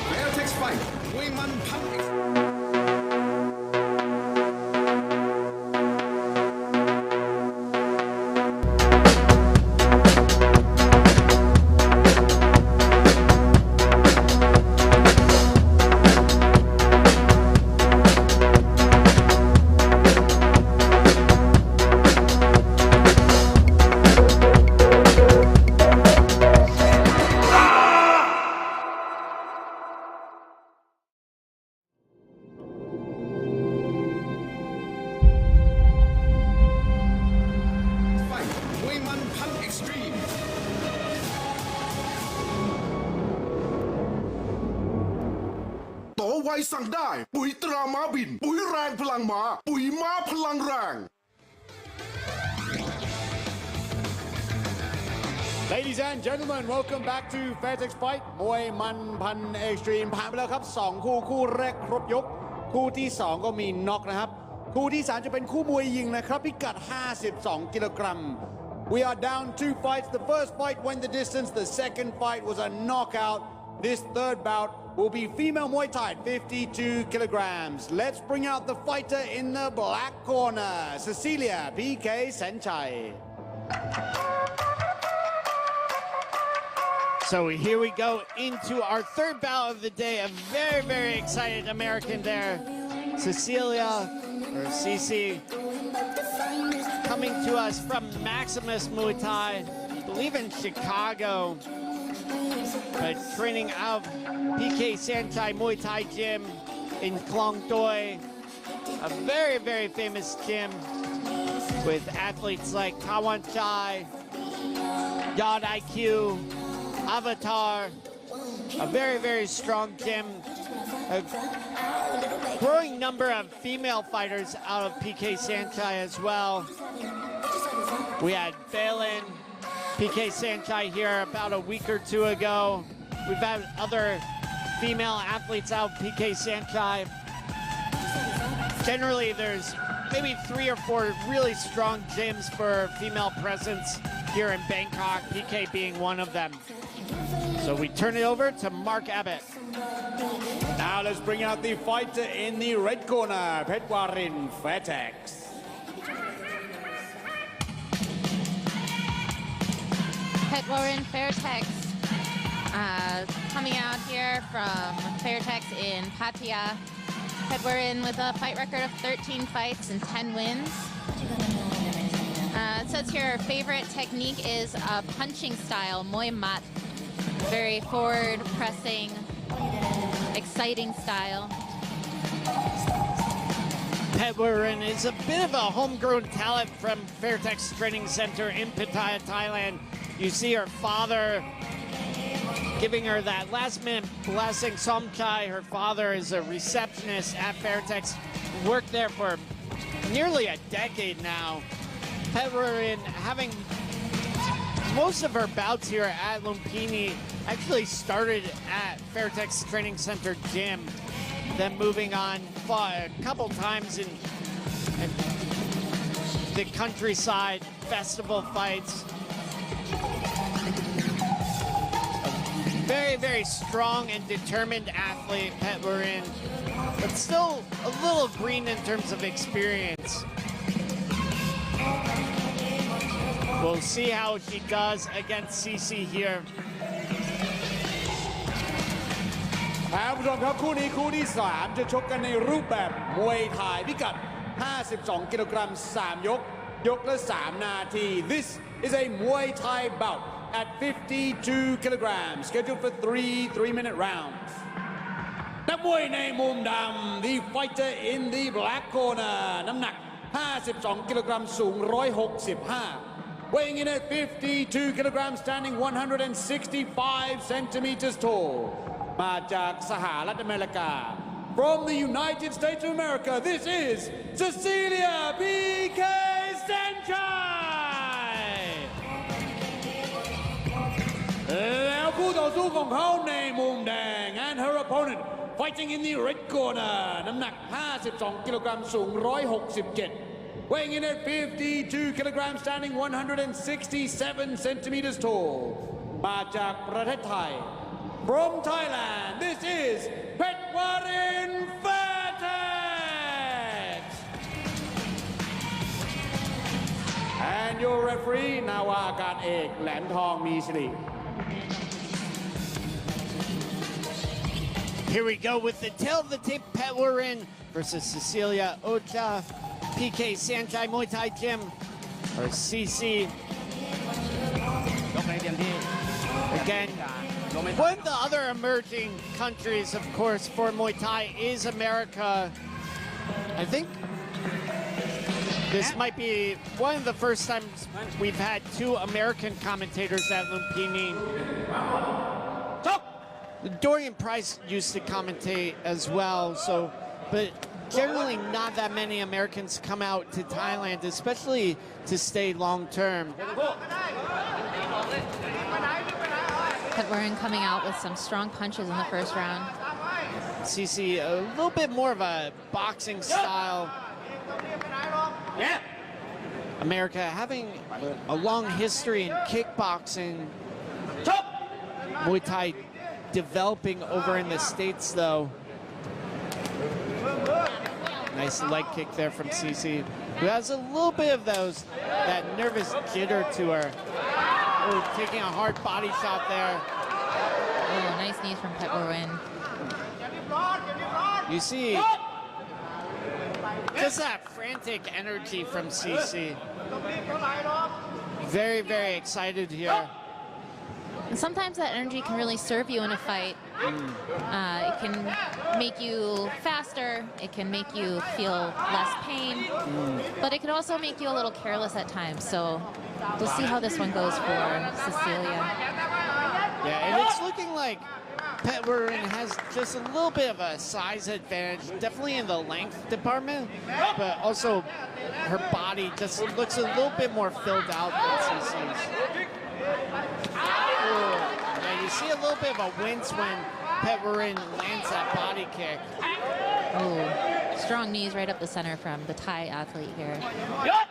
[SPEAKER 3] Fairtex Fight มวยมันพัน ต่อไวสั่งได้ปุ๋ยตราม้าบินปุ๋ยแรงพลังม้าปุ๋ยม้าพลังแรง
[SPEAKER 1] Ladies and gentlemen, welcome back to Fairtex Fight มวยมันพันเอ็กซ์ตรีมผ่านไปแล้วครับ2คู่คู่แรกครบยกคู่ที่2ก็มีน็อกนะครับคู่ที่3จะเป็นคู่มวยยิงนะครับพิกัด52กิโลกรัม We are down 2 fights. The first fight went the distance. The second fight was a knockout. This third bout will be female Muay Thai, 52 kilograms. Let's bring out the fighter in the black corner, Cecilia PK Senchai.
[SPEAKER 4] So here we go into our third bout of the day. A very, very excited American there. Cecilia, or Cici, coming to us from Maximus Muay Thai, I believe in Chicago, but training out of PK Sanchai Muay Thai Gym in Klong Toy, a very, very famous gym with athletes like Kawan Chai, Yod IQ, Avatar, a very, very strong gym. A growing number of female fighters out of PK Sanchai as well. We had Balin, PK Sanchai here about a week or two ago. We've had other female athletes out of PK Sanchai. Generally, there's maybe 3 or 4 really strong gyms for female presence here in Bangkok, PK being one of them. So we turn it over to Mark Abbott.
[SPEAKER 1] Now let's bring out the fighter in the red corner, Petwarin Fairtex.
[SPEAKER 5] Petwarin Fairtex, coming out here from Fairtex in Pattaya. Petwarin with a fight record of 13 fights and 10 wins. It says here our favorite technique is a punching style, Muay Mat. Very forward pressing, exciting style.
[SPEAKER 4] Petwarin is a bit of a homegrown talent from Fairtex Training Center in Pattaya, Thailand. You see her father giving her that last-minute blessing. Somchai, her father, is a receptionist at Fairtex. Worked there for nearly a decade now. Petwarin having most of her bouts here at Lumpinee actually started at Fairtex Training Center gym, then moving on, fought a couple times in the countryside festival fights. Very, very strong and determined athlete, Petwarin, but still a little green in terms of experience. We'll see how she does against CC here.
[SPEAKER 1] คุณผู้ชมครับคู่นี้คู่ที่ 3 จะชกกันในรูปแบบมวยไทยพิกัด 52 กิโลกรัม 3 ยก ยกละ 3 นาที This is a Muay Thai bout at 52 kilograms, scheduled for 3-minute rounds. นักมวยในมุมดำ The fighter in the black corner น้ำหนัก 52 กิโลกรัม สูง 165 weighing in at 52 kilograms, standing 165 centimeters tall มาจากสหรัฐอเมริกา From the United States of America, this is Cecilia B.K. Sanchez แล้วคู่ต่อสู้ของเขาในมุมแดง and her opponent fighting in the red corner น้ำหนัก 52 กิโลกรัม สูง 167 weighing in at 52 kilograms, standing 167 centimeters tall มาจากประเทศไทย From Thailand, this is Petwarin Fairtex and your referee นาวาอากาศเอกแหลมทองมีสิริ
[SPEAKER 4] Here we go with the tail of the tape, Petwarin versus Cecilia Ocha, PK Sanchai Muay Thai Gym, or CC. Again, one of the other emerging countries, of course, for Muay Thai is America. I think this might be one of the first times we've had 2 American commentators at Lumpinee. Dorian Price used to commentate as well, but generally not that many Americans come out to Thailand, especially to stay long term.
[SPEAKER 5] Petwarin coming out with some strong punches in the first round.
[SPEAKER 4] CC, a little bit more of a boxing style. America having a long history in kickboxing. Muay Thai developing over in the States, though. Nice leg kick there from CC, who has a little bit of that nervous jitter to her. Oh, taking a hard body shot there.
[SPEAKER 5] Oh, nice knees from Petwarin.
[SPEAKER 4] You see just that frantic energy from CC. Very, very excited here.
[SPEAKER 5] And sometimes that energy can really serve you in a fight. It can make you faster, it can make you feel less pain, but it can also make you a little careless at times. So we'll see how this one goes for Cecilia.
[SPEAKER 4] Yeah, and it's looking like Petwarin has just a little bit of a size advantage, definitely in the length department, but also her body just looks a little bit more filled out than CC's. Yeah, you see a little bit of a wince when Petwarin lands that body kick.
[SPEAKER 5] Oh, strong knees right up the center from the Thai athlete here.
[SPEAKER 4] Yeah,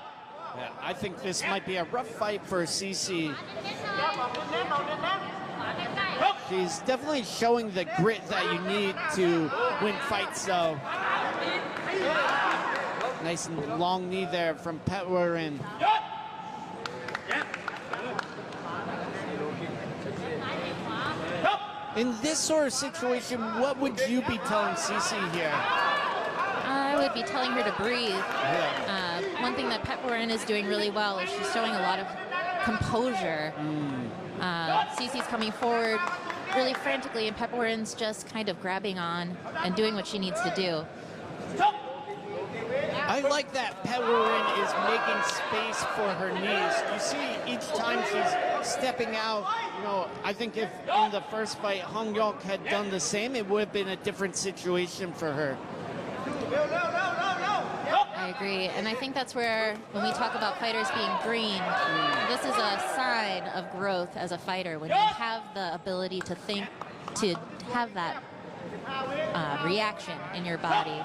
[SPEAKER 4] I think this might be a rough fight for CC. She's definitely showing the grit that you need to win fights, though. Nice and long knee there from Petwarin. In this sort of situation, what would you be telling CC here?
[SPEAKER 5] I would be telling her to breathe. One thing that Petwarin is doing really well is she's showing a lot of composure. CC's coming forward really frantically, and Petwarin's just kind of grabbing on and doing what she needs to do.
[SPEAKER 4] I like that Petwarin is making space for her knees. You see each time she's stepping out, I think if in the first fight Hongyok had done the same, it would have been a different situation for her.
[SPEAKER 5] I agree. And I think that's where, when we talk about fighters being green, this is a sign of growth as a fighter. When you have the ability to think, to have that reaction in your body.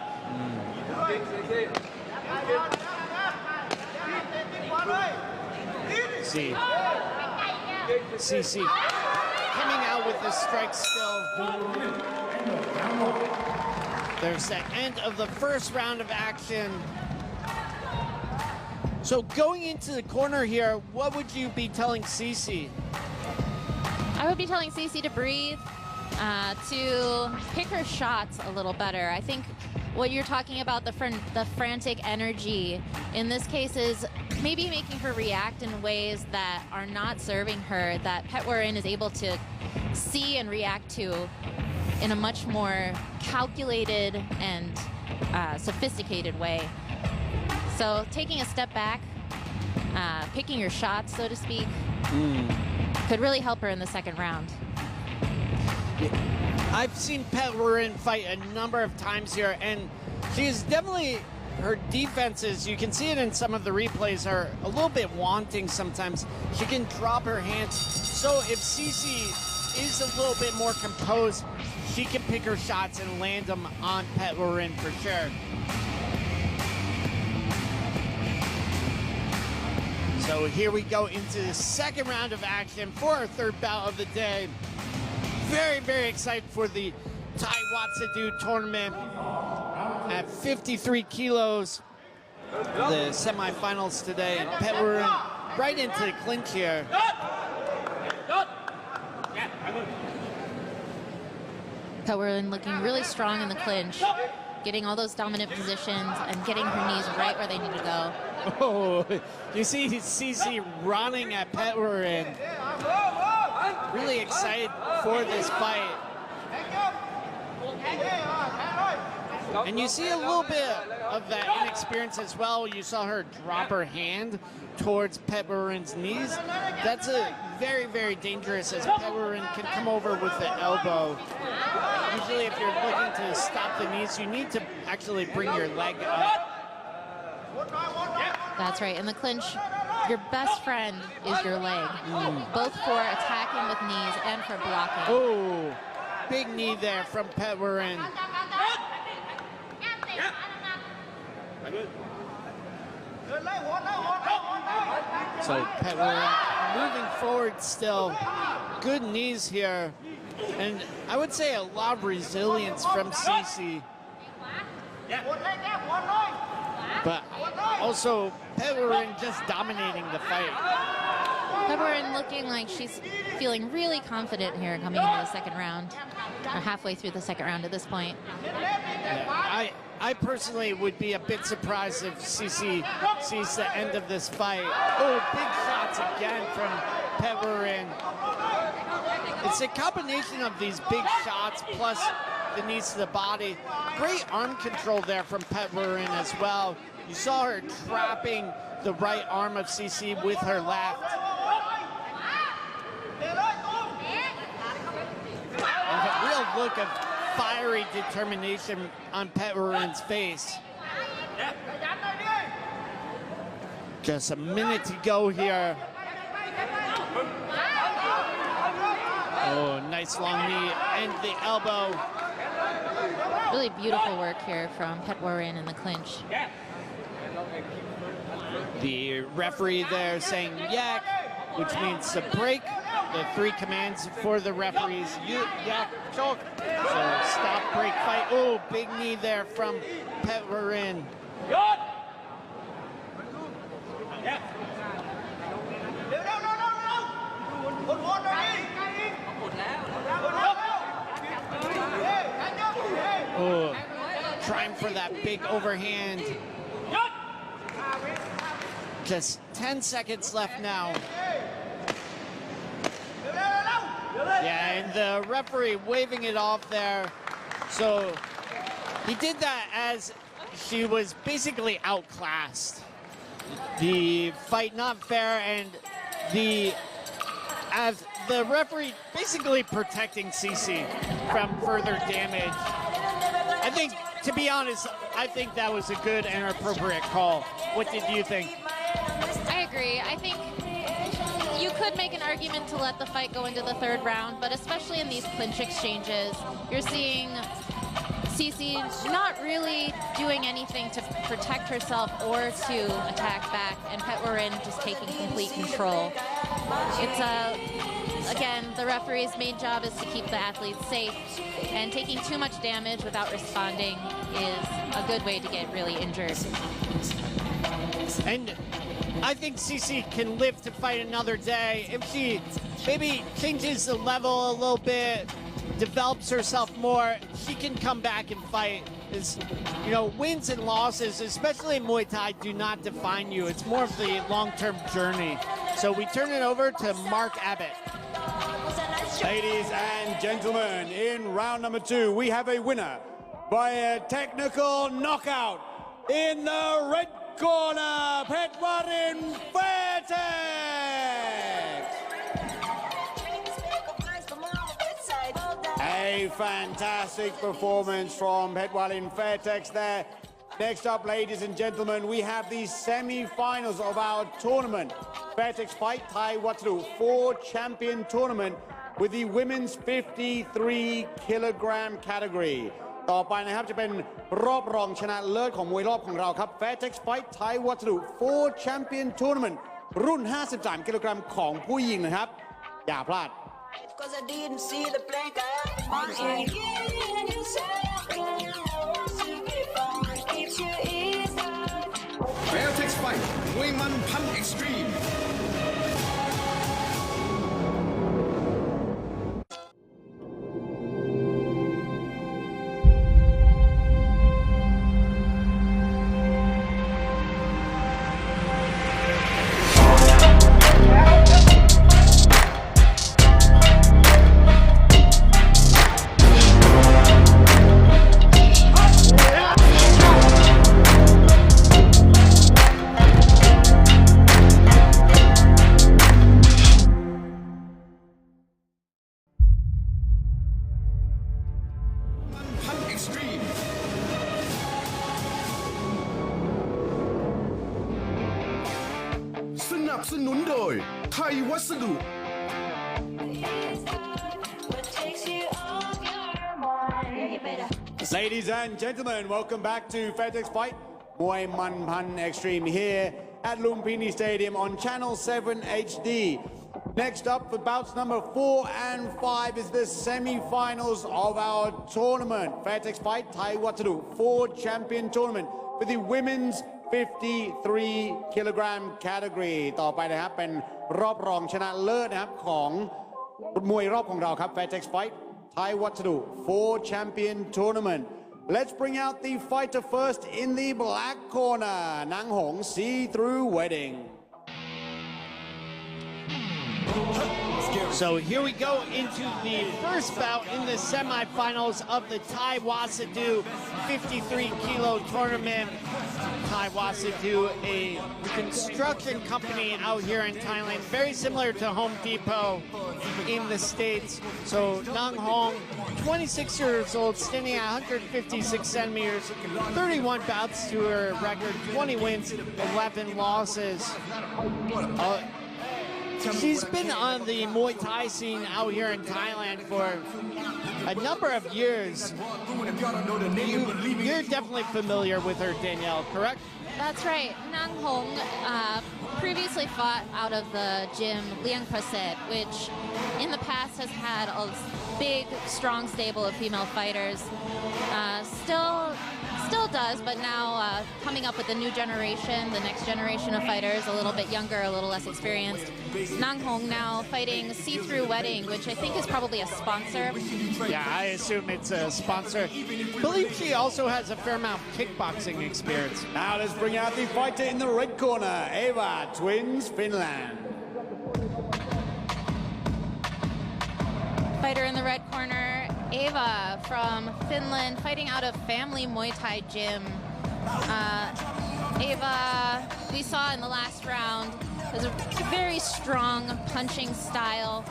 [SPEAKER 4] See. CC coming out with the strike still. There's the end of the first round of action. So going into the corner here, what would you be telling CC?
[SPEAKER 5] I would be telling Cece to breathe, to pick her shots a little better. I think what you're talking about, the frantic energy, in this case is maybe making her react in ways that are not serving her, that Petwarin is able to see and react to in a much more calculated and sophisticated way. So taking a step back, picking your shots, so to speak, could really help her in the second round.
[SPEAKER 4] I've seen Petwarin fight a number of times here, and she is definitely, her defenses, you can see it in some of the replays, are a little bit wanting sometimes. She can drop her hands. So if CC is a little bit more composed, she can pick her shots and land them on Petwarin for sure. So here we go into the second round of action for our third bout of the day. Very, very excited for the Thai Watsadu tournament at 53 kilos. The semifinals today, and Petwarin right into the clinch here.
[SPEAKER 5] Petwarin looking really strong in the clinch, getting all those dominant positions and getting her knees right where they need to go.
[SPEAKER 4] Oh, you see CC running at Petwarin. Really excited for this fight. And you see a little bit of that inexperience as well. You saw her drop her hand towards Petwarin's knees. That's a very, very dangerous, as Petwarin can come over with the elbow. Usually if you're looking to stop the knees, you need to actually bring your leg up.
[SPEAKER 5] That's right. In the clinch, your best friend is your leg, both for attacking with knees and for blocking.
[SPEAKER 4] Oh, big knee there from Petwarin. So Petwarin moving forward still. Good knees here. And I would say a lot of resilience from CC. But also Petwarin just dominating the fight.
[SPEAKER 5] Petwarin looking like she's feeling really confident here coming into the second round, or halfway through the second round at this point.
[SPEAKER 4] Yeah, I personally would be a bit surprised if CC sees the end of this fight. Oh, big shots again from Petwarin. It's a combination of these big shots plus the knees to the body. Great arm control there from Petwarin as well. You saw her trapping the right arm of CC with her left. And a real look of fiery determination on Petwarin's face. Just a minute to go here. Oh, nice long knee and the elbow.
[SPEAKER 5] Really beautiful work here from Petwarin in the clinch.
[SPEAKER 4] The referee there saying yak, which means to break. The three commands for the referees: yak, choke. So stop, break, fight. Oh, big knee there from Petwarin. Oh, trying for that big overhand. Just 10 seconds left now. Yeah, and the referee waving it off there. So he did that as she was basically outclassed. The fight not fair, and as the referee basically protecting CC from further damage. I think, to be honest, I think that was a good and appropriate call. What did you think?
[SPEAKER 5] I agree. I think you could make an argument to let the fight go into the third round, but especially in these clinch exchanges, you're seeing Cici not really doing anything to protect herself or to attack back, and Petwarin just taking complete control. It's again, the referee's main job is to keep the athletes safe, and taking too much damage without responding is a good way to get really injured.
[SPEAKER 4] And I think Cici can live to fight another day. If she maybe changes the level a little bit, develops herself more, she can come back and fight. You know, wins and losses, especially in Muay Thai, do not define you. It's more of the long-term journey. So we turn it over to Mark Abbott.
[SPEAKER 1] Ladies and gentlemen, in round number 2, we have a winner by a technical knockout in the red corner, Petwarin Fairtex. A fantastic performance from Petwarin Fairtex there. Next up, ladies and gentlemen, we have the semi-finals of our tournament. Fairtex Fight Thai Wattadu 4 Champion Tournament with the women's 53 kilogram category. ต่อไปนะครับจะเป็นรอบรองชนะเลิศของมวยรอบของเราครับ Fairtex Fight Thai Wattadu 4 Champion Tournament รุ่น 53 กิโลกรัมของผู้หญิงนะครับ อย่าพลาด
[SPEAKER 6] Cause I didn't see the blank eye.
[SPEAKER 3] Fairtex Fight มวยมันพัน Extremeสนับสนุนโดยไทยวัสดุ
[SPEAKER 1] Ladies and gentlemen, welcome back to Fairtex Fight Muay Man Pan Extreme here at Lumpinee Stadium on Channel 7 HD. Next up for bouts number 4 and 5 is the semi-finals of our tournament. Fairtex Fight Thai Wattadu 4 Champion Tournament for the women's 53 kilogram category ต่อไปนะครับเป็นรอบรองชนะเลิศนะครับของมวยรอบของเราครับ Fairtex Fight Thai Wattadu 4 Champion Tournament. Let's bring out the fighter first in the black corner, Nang Hong See-Through Wedding.
[SPEAKER 4] So here we go into the first bout in the semifinals of the Thai Wattadu 53 kilo tournament. Thai Wattadu, a construction company out here in Thailand, very similar to Home Depot in the States. So Nang Hong, 26 years old, standing at 156 centimeters, 31 bouts to her record, 20 wins, 11 losses. She's been on the Muay Thai scene out here in Thailand for a number of years. You're definitely familiar with her, Danielle, correct?
[SPEAKER 5] That's right. Nang Hong previously fought out of the gym Liang Praset, which in the past has had a big, strong stable of female fighters. Still does, but now coming up with the new generation, the next generation of fighters, a little bit younger, a little less experienced. Nang Hong now fighting See-Through Wedding, which I think is probably a sponsor.
[SPEAKER 4] Yeah, I assume it's a sponsor. I believe she also has a fair amount of kickboxing experience.
[SPEAKER 1] Now let's bring out the fighter in the red corner, Eva Twins, Finland.
[SPEAKER 5] Fighter in the red corner, Eva from Finland, fighting out of Family Muay Thai Gym. Eva, we saw in the last round, has a very strong punching style,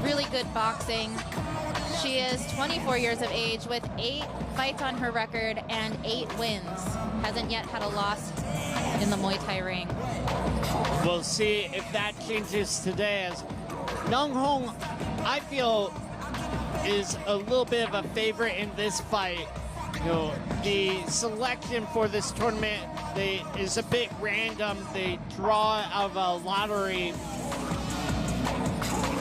[SPEAKER 5] really good boxing. She is 24 years of age with 8 fights on her record and 8 wins. Hasn't yet had a loss in the Muay Thai ring.
[SPEAKER 4] We'll see if that changes today, as Nong Hong, I feel, is a little bit of a favorite in this fight. You know, the selection for this tournament is a bit random. They draw out of a lottery.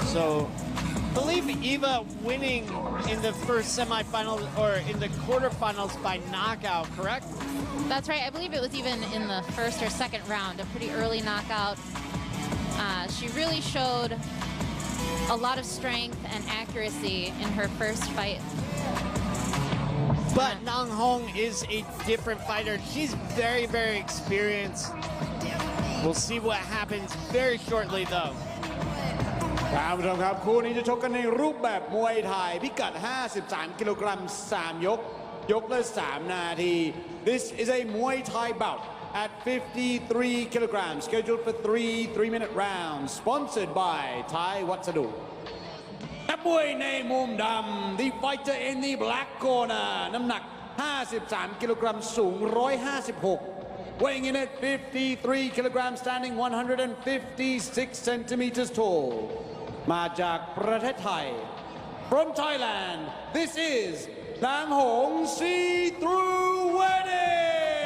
[SPEAKER 4] So, I believe Eva winning in the first semifinal or in the quarterfinals by knockout, correct?
[SPEAKER 5] That's right. I believe it was even in the first or second round, a pretty early knockout. She really showed a lot of strength and accuracy in her first fight.
[SPEAKER 4] But Nong Hong is a different fighter. She's very, very experienced. We'll see what happens very shortly, though.
[SPEAKER 1] ท่านผู้ชมครับคู่นี้จะชกกันในรูปแบบมวยไทยพิกัด 53 กิโลกรัม 3 ยก ยกละ 3 นาที This is a Muay Thai bout at 53 kilograms, scheduled for 3 3-minute rounds, sponsored by Thai วัสดุนักมวยในมุมดำ The fighter in the black corner น้ำหนัก 53 กิโลกรัม สูง 156 weighing in at 53 kilograms, standing 156 centimeters tall มาจากประเทศไทย From Thailand, this is นางหงส์ See-Through Wedding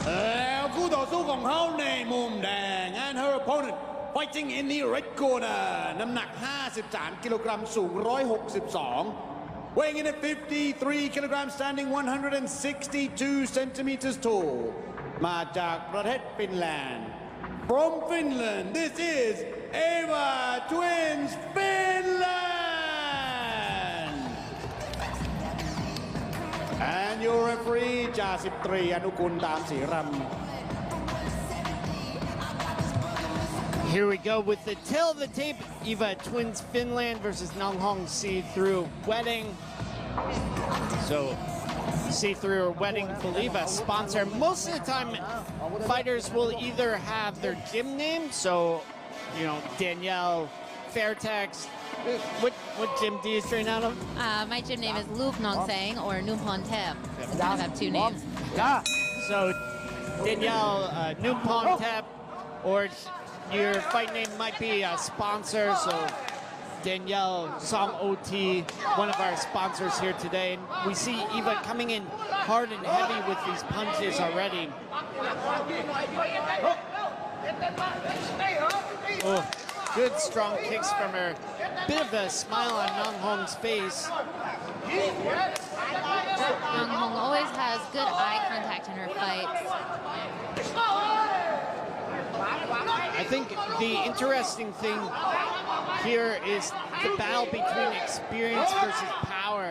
[SPEAKER 1] แล้วคู่ต่อสู้ของเขาในมุมแดง and her opponent fighting in the red corner น้ำหนัก 53 กิโลกรัม สูง 162 weighing in at 53 kilograms, standing 162 centimeters tall มาจากประเทศฟินแลนด์ From Finland, this is Eva Twins Finland and your referee จ่าสิบตรีอนุกุลตามศรีรำ
[SPEAKER 4] Here we go with the tail of the tape. Eva Twins Finland versus Nong Hong See-Through Wedding. So, See-Through Wedding, believe a sponsor. Most of the time, fighters will either have their gym name. So, you know, Danielle, Fairtex. What gym do you train out of?
[SPEAKER 5] My gym name is Lup Nong Sang or Numpon Tep. I have 2 names.
[SPEAKER 4] So, Danielle, Numpon Tep, or your fight name might be a sponsor. So, Danielle, Song OT, one of our sponsors here today. And we see Eva coming in hard and heavy with these punches already. Oh, good strong kicks from her. Bit of a smile on Nong Hong's face.
[SPEAKER 5] Nong Hong always has good eye contact in her fights.
[SPEAKER 4] I think the interesting thing here is the battle between experience versus power.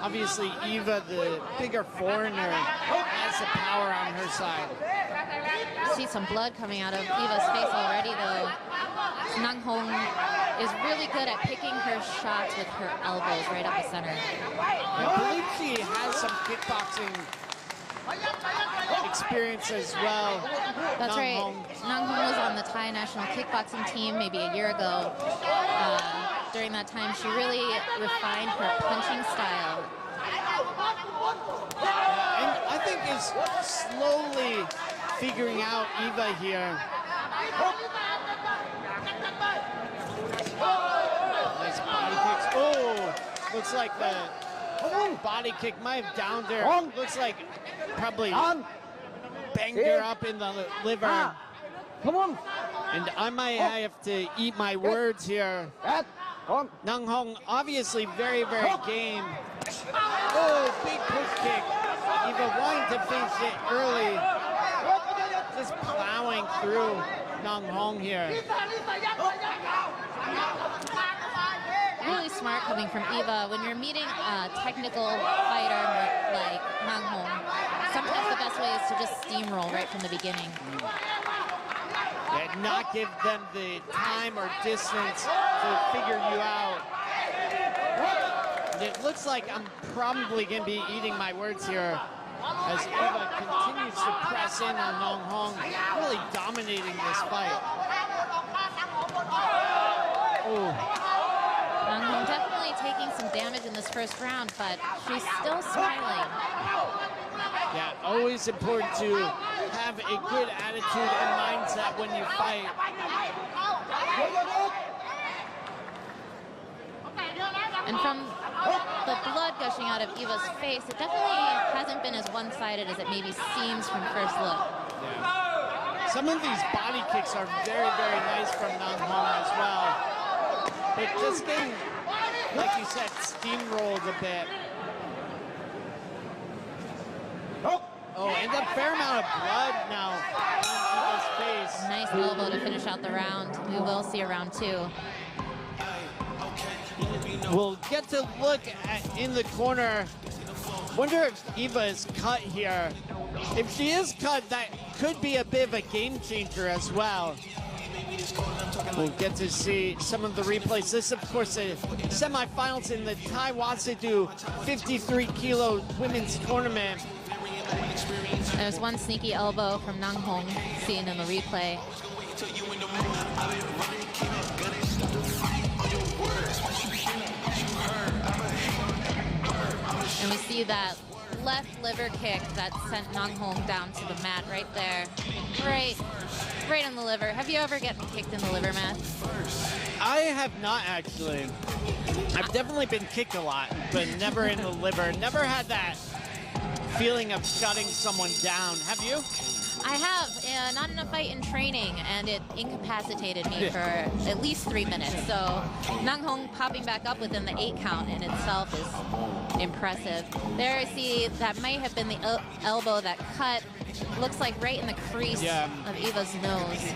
[SPEAKER 4] Obviously, Eva, the bigger foreigner, has the power on her side.
[SPEAKER 5] See some blood coming out of Eva's face already, though. Nong Hong is really good at picking her shots with her elbows right up the center.
[SPEAKER 4] I believe she has some kickboxing experience as well.
[SPEAKER 5] That's right. Nong Hong was on the Thai national kickboxing team maybe a year ago. During that time, she really refined her punching style.
[SPEAKER 4] And I think is slowly figuring out Eva here. Nice body kicks. Oh, looks like the body kick might have downed her. Looks like probably banged her up in the liver. And I might have to eat my words here. Nong Hong obviously very, very game. Oh, big push kick. Eva wanting to finish it early. Just plowing through Nong Hong here.
[SPEAKER 5] Really smart coming from Eva. When you're meeting a technical fighter like Nong Hong, sometimes the best way is to just steamroll right from the beginning.
[SPEAKER 4] Yeah, not give them the time or distance to figure you out. It looks like I'm probably going to be eating my words here as Eva continues to press in on Nong Hong, really dominating this fight. Ooh.
[SPEAKER 5] first round, but she's still smiling.
[SPEAKER 4] Yeah, always important to have a good attitude and mindset when you fight.
[SPEAKER 5] And from the blood gushing out of Eva's face, it definitely hasn't been as one-sided as it maybe seems from first look.
[SPEAKER 4] Yeah. Some of these body kicks are very, very nice from Nang Hong as well. But just getting, like you said, steamrolled a bit. Oh, and a fair amount of blood now on Eva's face.
[SPEAKER 5] Nice elbow to finish out the round. We will see a round 2.
[SPEAKER 4] We'll get to look at in the corner. Wonder if Eva is cut here. If she is cut, that could be a bit of a game changer as well. We'll get to see some of the replays. This, of course, is semifinals in the Thai Wasadu 53-kilo women's tournament.
[SPEAKER 5] There's one sneaky elbow from Nang Hong seen in the replay. And we see that left liver kick that sent Nang Hong down to the mat right there. Right in the liver. Have you ever gotten kicked in the liver, Matt?
[SPEAKER 4] I have not, actually. I've definitely been kicked a lot, but never in the liver. Never had that feeling of shutting someone down. Have you?
[SPEAKER 5] I have, not in a fight in training, and it incapacitated me for at least 3 minutes. So Nang Hong popping back up within the 8 count in itself is impressive. There I see that might have been the elbow that cut, looks like right in the crease of Eva's nose.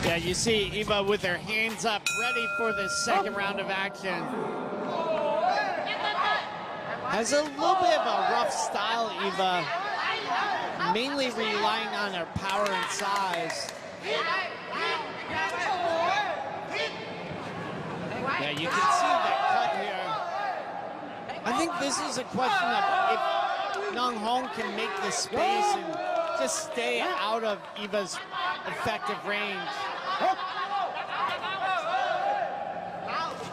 [SPEAKER 4] Yeah, you see Eva with her hands up, ready for the second round of action. Has a little bit of a rough style, Eva. Mainly relying on her power and size. Yeah, you can see that cut here. I think this is a question of if Nang Hong can make the space and just stay out of Eva's effective range.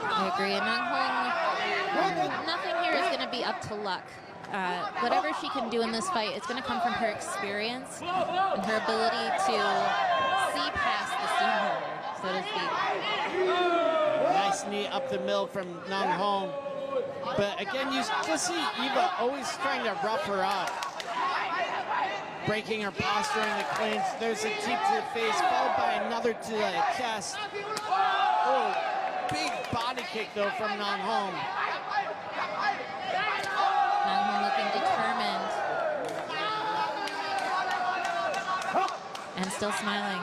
[SPEAKER 5] I agree. Nang Hong, nothing here is going to be up to luck. Whatever she can do in this fight, it's going to come from her experience and her ability to see past the steamroller, so to speak.
[SPEAKER 4] Nice knee up the middle from Nang Hong. But again, you just see Eva always trying to rough her up. Breaking her posture in the clinch. There's a kick to the face, followed by another to the chest. Oh, big body kick, though, from Nang Hong.
[SPEAKER 5] Nang Hong looking determined. And still smiling.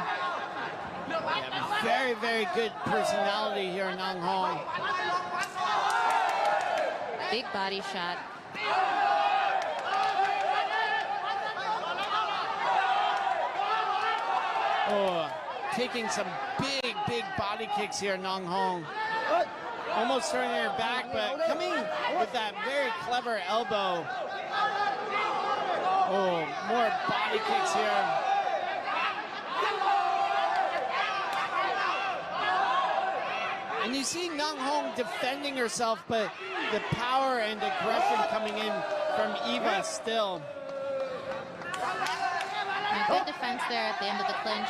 [SPEAKER 4] Yeah, very, very good personality here, Nang Hong.
[SPEAKER 5] Big body shot.
[SPEAKER 4] Oh, taking some big, big body kicks here, Nang Hong. Almost turning her back, but coming with that very clever elbow. Oh, more body kicks here. And you see Nang Hong defending herself, but the power and aggression coming in from Eva still.
[SPEAKER 5] A good defense there at the end of the clinch.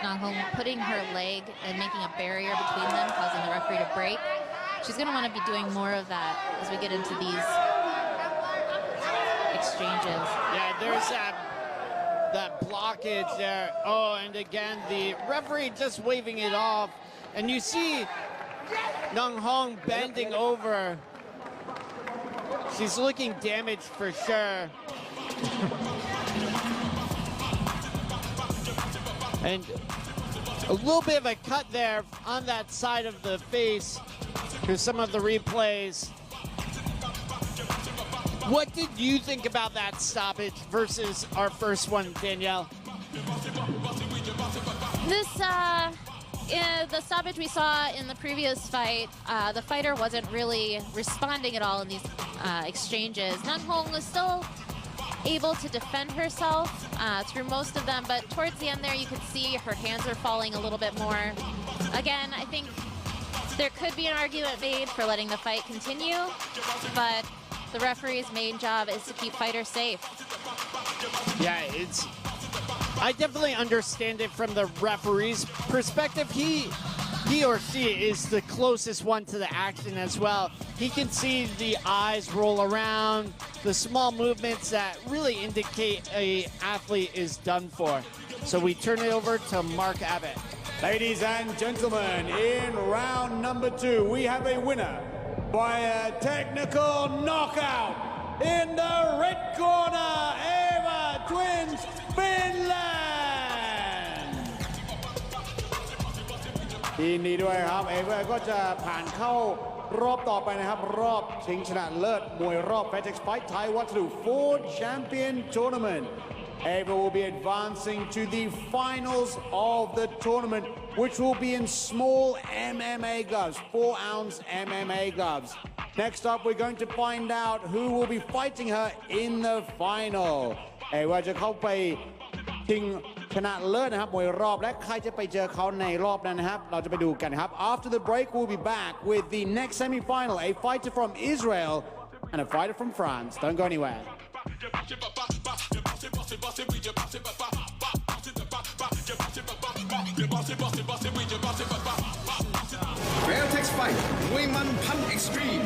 [SPEAKER 5] Nang Hong putting her leg and making a barrier between them, causing the referee to break. She's going to want to be doing more of that as we get into these exchanges.
[SPEAKER 4] Yeah, there's that blockage there. Oh, and again, the referee just waving it off. And you see Nang Hong bending over. She's looking damaged for sure. And a little bit of a cut there on that side of the face. Here's some of the replays. What did you think about that stoppage versus our first one, Danielle?
[SPEAKER 5] This, the stoppage we saw in the previous fight, the fighter wasn't really responding at all in these exchanges. Nang Hong was still able to defend herself through most of them, but towards the end there you could see her hands are falling a little bit more. Again, I think There could be an argument made for letting the fight continue, but the referee's main job is to keep fighters safe.
[SPEAKER 4] Yeah, I definitely understand it from the referee's perspective. He or she is the closest one to the action as well. He can see the eyes roll around, the small movements that really indicate a athlete is done for. So we turn it over to Mark Abbott.
[SPEAKER 1] Ladies and gentlemen, in round number 2, we have a winner by a technical knockout in the red corner, Eva Twins, Finland. ยินดีด้วยครับเอเวอร์ก็จะผ่านเข้ารอบต่อไปนะครับรอบชิงชนะเลิศมวยรอบ Fairtex Fight Thai Waterloo 4 Champion Tournament. Ava will be advancing to the finals of the tournament, which will be in small MMA gloves, 4-ounce MMA gloves. Next up, we're going to find out who will be fighting her in the final. Ava จะเข้าไปชิงชนะเลิศนะครับมวยรอบและใครจะไปเจอเขาในรอบนั้นนะครับเราจะไปดูกันครับ After the break, we'll be back with the next semi-final, a fighter from Israel and a fighter from France. Don't go anywhere.
[SPEAKER 3] Fairtex Fight มวยมันพัน Extreme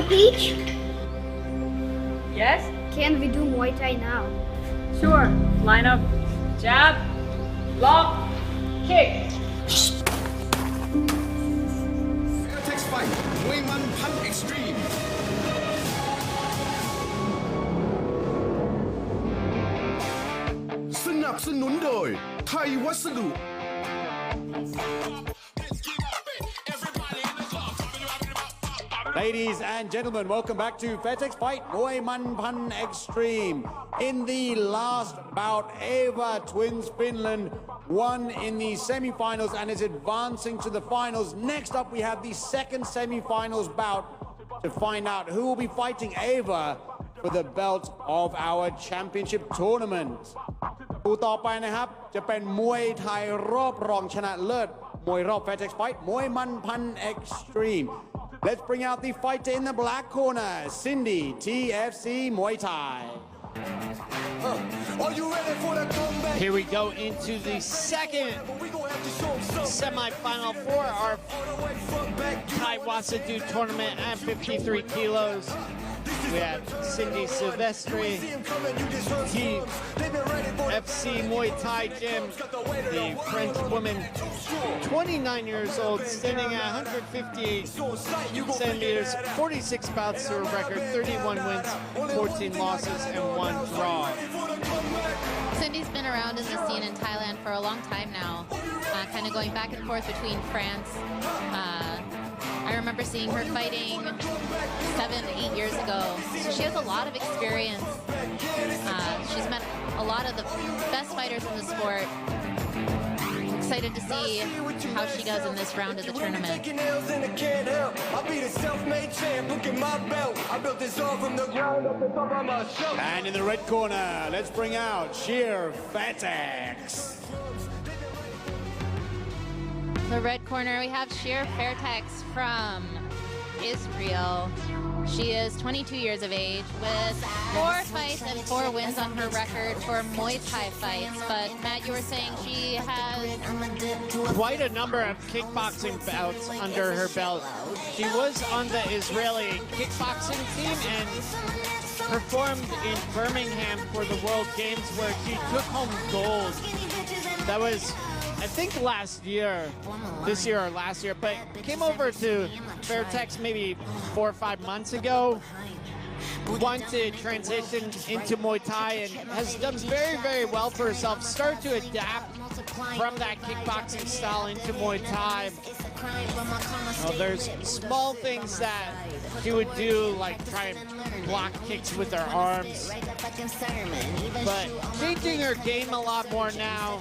[SPEAKER 8] Peach,
[SPEAKER 9] Yes?
[SPEAKER 8] can we do Muay Thai now?
[SPEAKER 9] Sure. Line up. Jab. Block. Kick.
[SPEAKER 3] Fairtex Fight มวยมันพัน Extreme สนับสนุนโดยไทยวัสดุ
[SPEAKER 1] Ladies and gentlemen, welcome back to Fairtex Fight Muay Man Pan Extreme. In the last bout, Ava Twins Finland won in the semi-finals and is advancing to the finals. Next up, we have the second semi-finals bout to find out who will be fighting Ava for the belt of our championship tournament. คู่ต่อไปนะครับจะเป็นมวยไทยรอบรองชนะเลิศมวยรอบ Fairtex Fight มวยมันพัน Extreme. Let's bring out the fighter in the black corner, Cindy, TFC Muay Thai.
[SPEAKER 4] Here we go into the second semi-final for our Thai Wasadoo tournament at 53 kilos. We have Cindy Silvestri, TFC Muay Thai Gym, the French woman, 29 years old, standing at 158 centimeters, 46 bouts to her record, 31 wins, 14 losses, and 1 draw.
[SPEAKER 5] Cindy's been around in the scene in Thailand for a long time now, kind of going back and forth between France. I remember seeing her fighting 7, 8 years ago. So she has a lot of experience. She's met a lot of the best fighters in the sport. Excited to see how she does in this round of the tournament.
[SPEAKER 1] And in the red corner, let's bring out Sheer Fairtex.
[SPEAKER 5] The red corner, we have Sheer Fairtex from Israel. She is 22 years of age with 4 fights and 4 wins on her record for Muay Thai fights. But Matt, you were saying she has
[SPEAKER 4] quite a number of kickboxing bouts under her belt. She was on the Israeli kickboxing team and performed in Birmingham for the World Games where she took home gold. That was, I think, this year or last year, but came over to Fairtex maybe 4 or 5 months ago. Wanted to transition into Muay Thai and has done very, very well for herself. Started to adapt from that kickboxing style into Muay Thai. Well, there's small things that she would do, like try and block kicks with her arms. But changing her game a lot more now.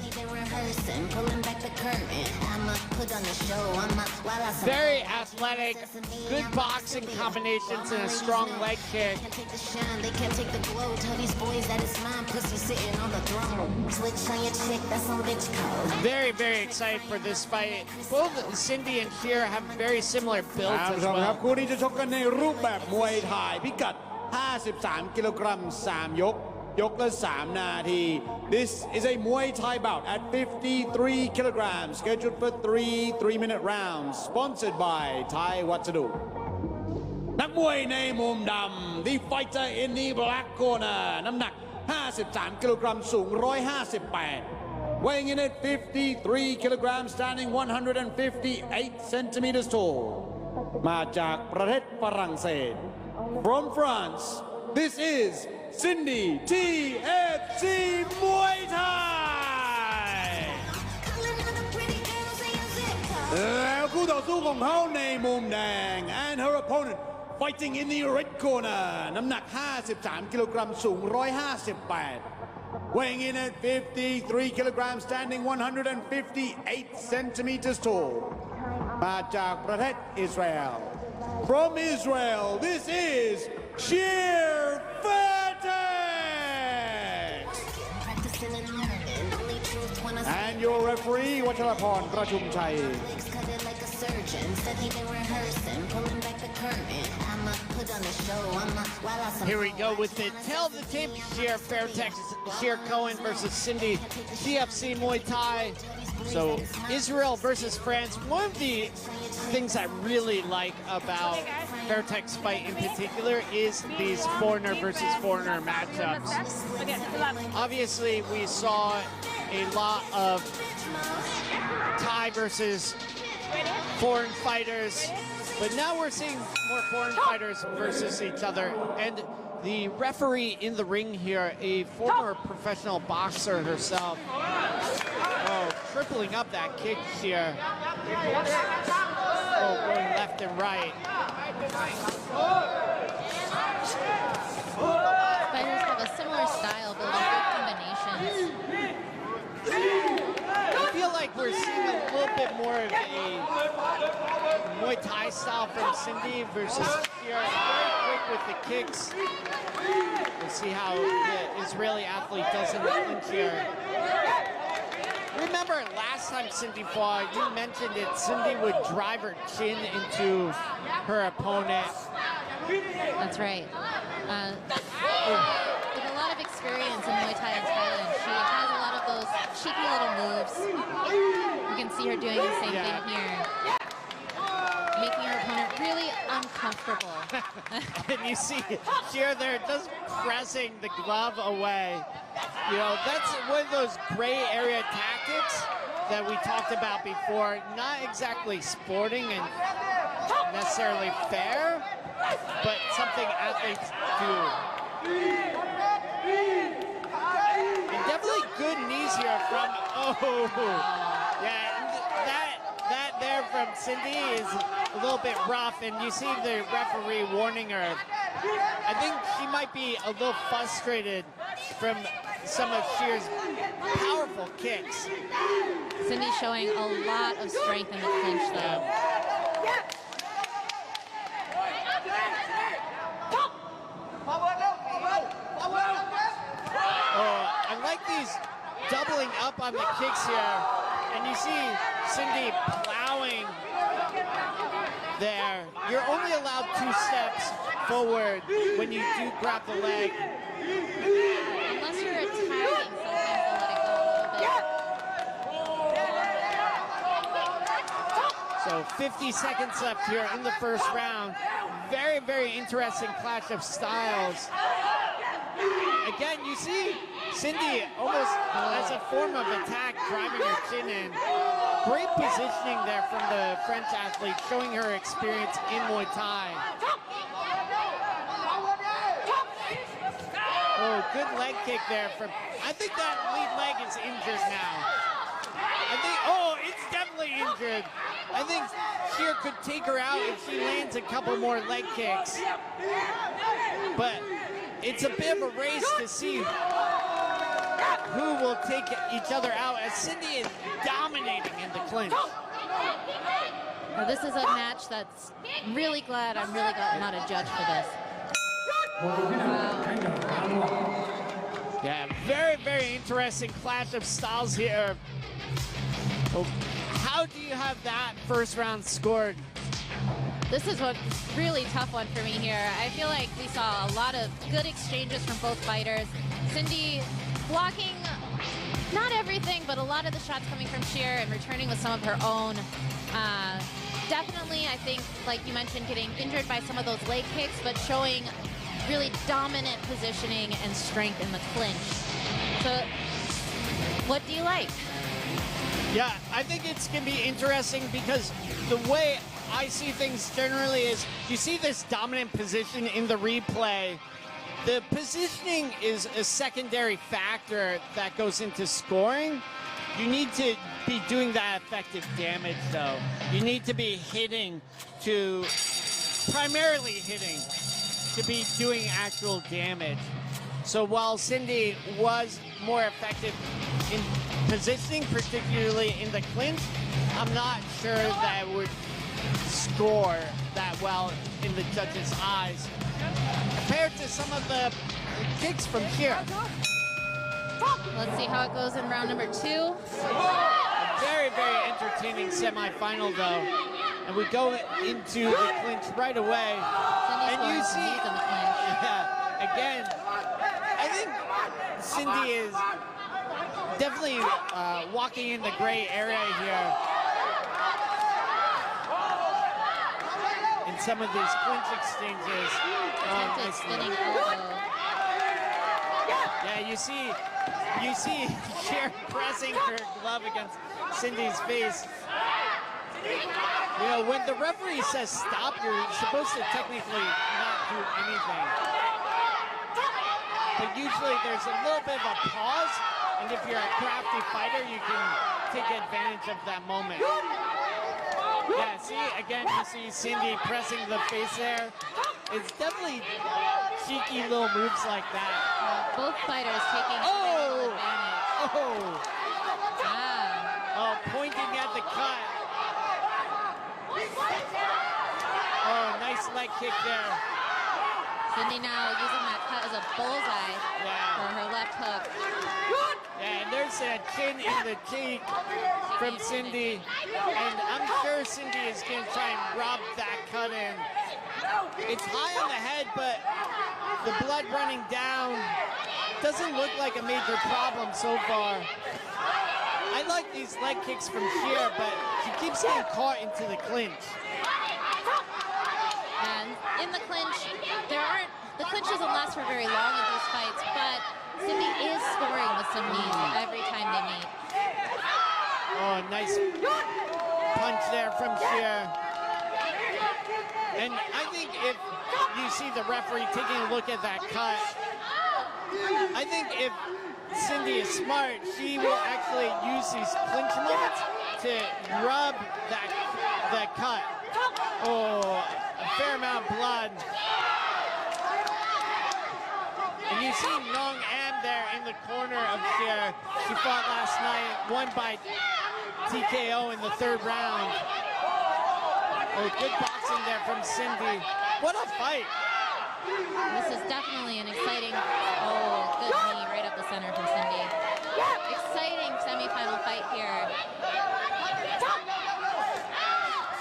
[SPEAKER 4] Very athletic, good boxing combinations and a strong leg kick. Very, very excited for this fight. Both Cindy and Sheer have very similar builds as
[SPEAKER 1] ครับ
[SPEAKER 4] well.
[SPEAKER 1] คู่นี้จะชกกันในรูปแบบมวยไทยพิกัด 53 กิโลกรัม 3 ยก ยกละ 3 นาที This is a Muay Thai bout at 53 kilograms, scheduled for 3 3-minute rounds, sponsored by Thai วัสดุ นักมวยในมุมดำ The fighter in the black corner น้ำหนัก 53 กิโลกรัม สูง 158 weighing in at 53 kilograms, standing 158 centimeters tall มาจากประเทศฝรั่งเศส From France, this is Cindy TFC Muay Thai แล้วคู่ต่อสู้ของเขาในมุมแดง and her opponent fighting in the red corner น้ำหนัก 53 กิโลกรัม สูง 158 weighing in at 53 kilograms, standing 158 centimeters tall มาจากประเทศอิสราเอล From Israel, this is Sheer Fairtex and your referee วัชรพร ประชุมชัย
[SPEAKER 4] Here we go with the tail of the tape. Sheer Fairtex, Sheer Cohen versus Cindy TFC Muay Thai. So Israel versus France. One of the things I really like about Fairtex fight in particular is these foreigner versus foreigner matchups. Obviously, we saw a lot of Thai versus foreign fighters, but now we're seeing more foreign fighters versus each other. And the referee in the ring here, a former professional boxer herself. Oh, tripling up that kick here. Oh, going left and right.
[SPEAKER 5] fighters have a similar style, building good combinations.
[SPEAKER 4] I feel like we're seeing a little bit more of a Muay Thai style from Cindy versus Sheer. Very quick with the kicks. We'll see how the Israeli athlete does in the clinch here. Remember last time Cindy fought, you mentioned it, Cindy would drive her chin into her opponent.
[SPEAKER 5] That's right. With a lot of experience in Muay Thai in Thailand, she has a lot of those cheeky little moves. You can see her doing the same thing here. Making her opponent really uncomfortable.
[SPEAKER 4] And you see Sheer there just pressing the glove away. You know, that's one of those gray area tactics that we talked about before. Not exactly sporting and necessarily fair, but something athletes do. And definitely good knees here from, yeah, that there from Cindy is a little bit rough, and you see the referee warning her. I think she might be a little frustrated from some of Sheer's powerful kicks.
[SPEAKER 5] Cindy showing a lot of strength in the clinch, though.
[SPEAKER 4] Oh, I like these doubling up on the kicks here. And you see Cindy plowing there. You're only allowed 2 steps forward when you do grab the leg.
[SPEAKER 5] Unless you're attacking, sometimes they'll let it go a little bit.
[SPEAKER 4] So 50 seconds left here in the first round. Very, very interesting clash of styles. Again, you see Cindy almost as a form of attack, driving her chin in. Great positioning there from the French athlete, showing her experience in Muay Thai. Oh, good leg kick there from, I think that lead leg is injured now. It's definitely injured. I think Sheer could take her out if she lands a couple more leg kicks. But it's a bit of a race to see who will take each other out, as Cindy is dominating in the clinch.
[SPEAKER 5] Well, this is a match that's I'm really glad I'm not a judge for this.
[SPEAKER 4] Yeah, very, very interesting clash of styles here. Oh, how do you have that first round scored?
[SPEAKER 5] This is a really tough one for me here. I feel like we saw a lot of good exchanges from both fighters. Cindy blocking not everything, but a lot of the shots coming from Sheer and returning with some of her own. Definitely, I think, like you mentioned, getting injured by some of those leg kicks, but showing really dominant positioning and strength in the clinch. So, what do you like?
[SPEAKER 4] Yeah, I think it's going to be interesting because the way I see things generally is you see this dominant position in the replay. The positioning is a secondary factor that goes into scoring. You need to be doing that effective damage, though. You need to be primarily hitting, to be doing actual damage. So while Cindy was more effective in positioning, particularly in the clinch, I'm not sure that would score that well in the judges' eyes compared to some of the kicks from here.
[SPEAKER 5] Let's see how it goes in round number 2.
[SPEAKER 4] A very, very entertaining semifinal, though. And we go into the clinch right away.
[SPEAKER 5] Cindy's
[SPEAKER 4] And you
[SPEAKER 5] going
[SPEAKER 4] see,
[SPEAKER 5] deep in the clinch.
[SPEAKER 4] yeah, again, I think Cindy is definitely walking in the gray area here in some of these clinch exchanges.
[SPEAKER 5] Attempted spinning elbow.
[SPEAKER 4] Yeah, you see Sheer pressing her glove against Cindy's face. You know, when the referee says stop, you're supposed to technically not do anything. But usually there's a little bit of a pause, and if you're a crafty fighter, you can take advantage of that moment. Yeah, see, again, you see Cindy pressing the face there. It's definitely cheeky little moves like that.
[SPEAKER 5] Both fighters taking advantage.
[SPEAKER 4] Pointing at the cut. Oh, nice leg kick there.
[SPEAKER 5] Cindy now using that cut as a bullseye for her left hook.
[SPEAKER 4] Yeah, and there's a chin in the cheek from Cindy. And I'm sure Cindy is going to try and rub that cut in. It's high on the head, but the blood running down doesn't look like a major problem so far. I like these leg kicks from Sheer, but she keeps getting caught into the clinch.
[SPEAKER 5] in the clinch, the clinch doesn't last for very long in these fights, but Cindy is scoring with some knees every time they meet.
[SPEAKER 4] Oh, nice punch there from Sheer. And I think if you see the referee taking a look at that cut, I think if Cindy is smart, she will actually use these clinch moments to rub that cut. Oh, a fair amount of blood. And you see Nong Am there in the corner of Sheer. She fought last night, won by TKO in the 3rd round. Oh, good boxing there from Cindy. What a fight.
[SPEAKER 5] This is definitely an exciting, good knee right up the center from Cindy. Exciting semifinal fight here.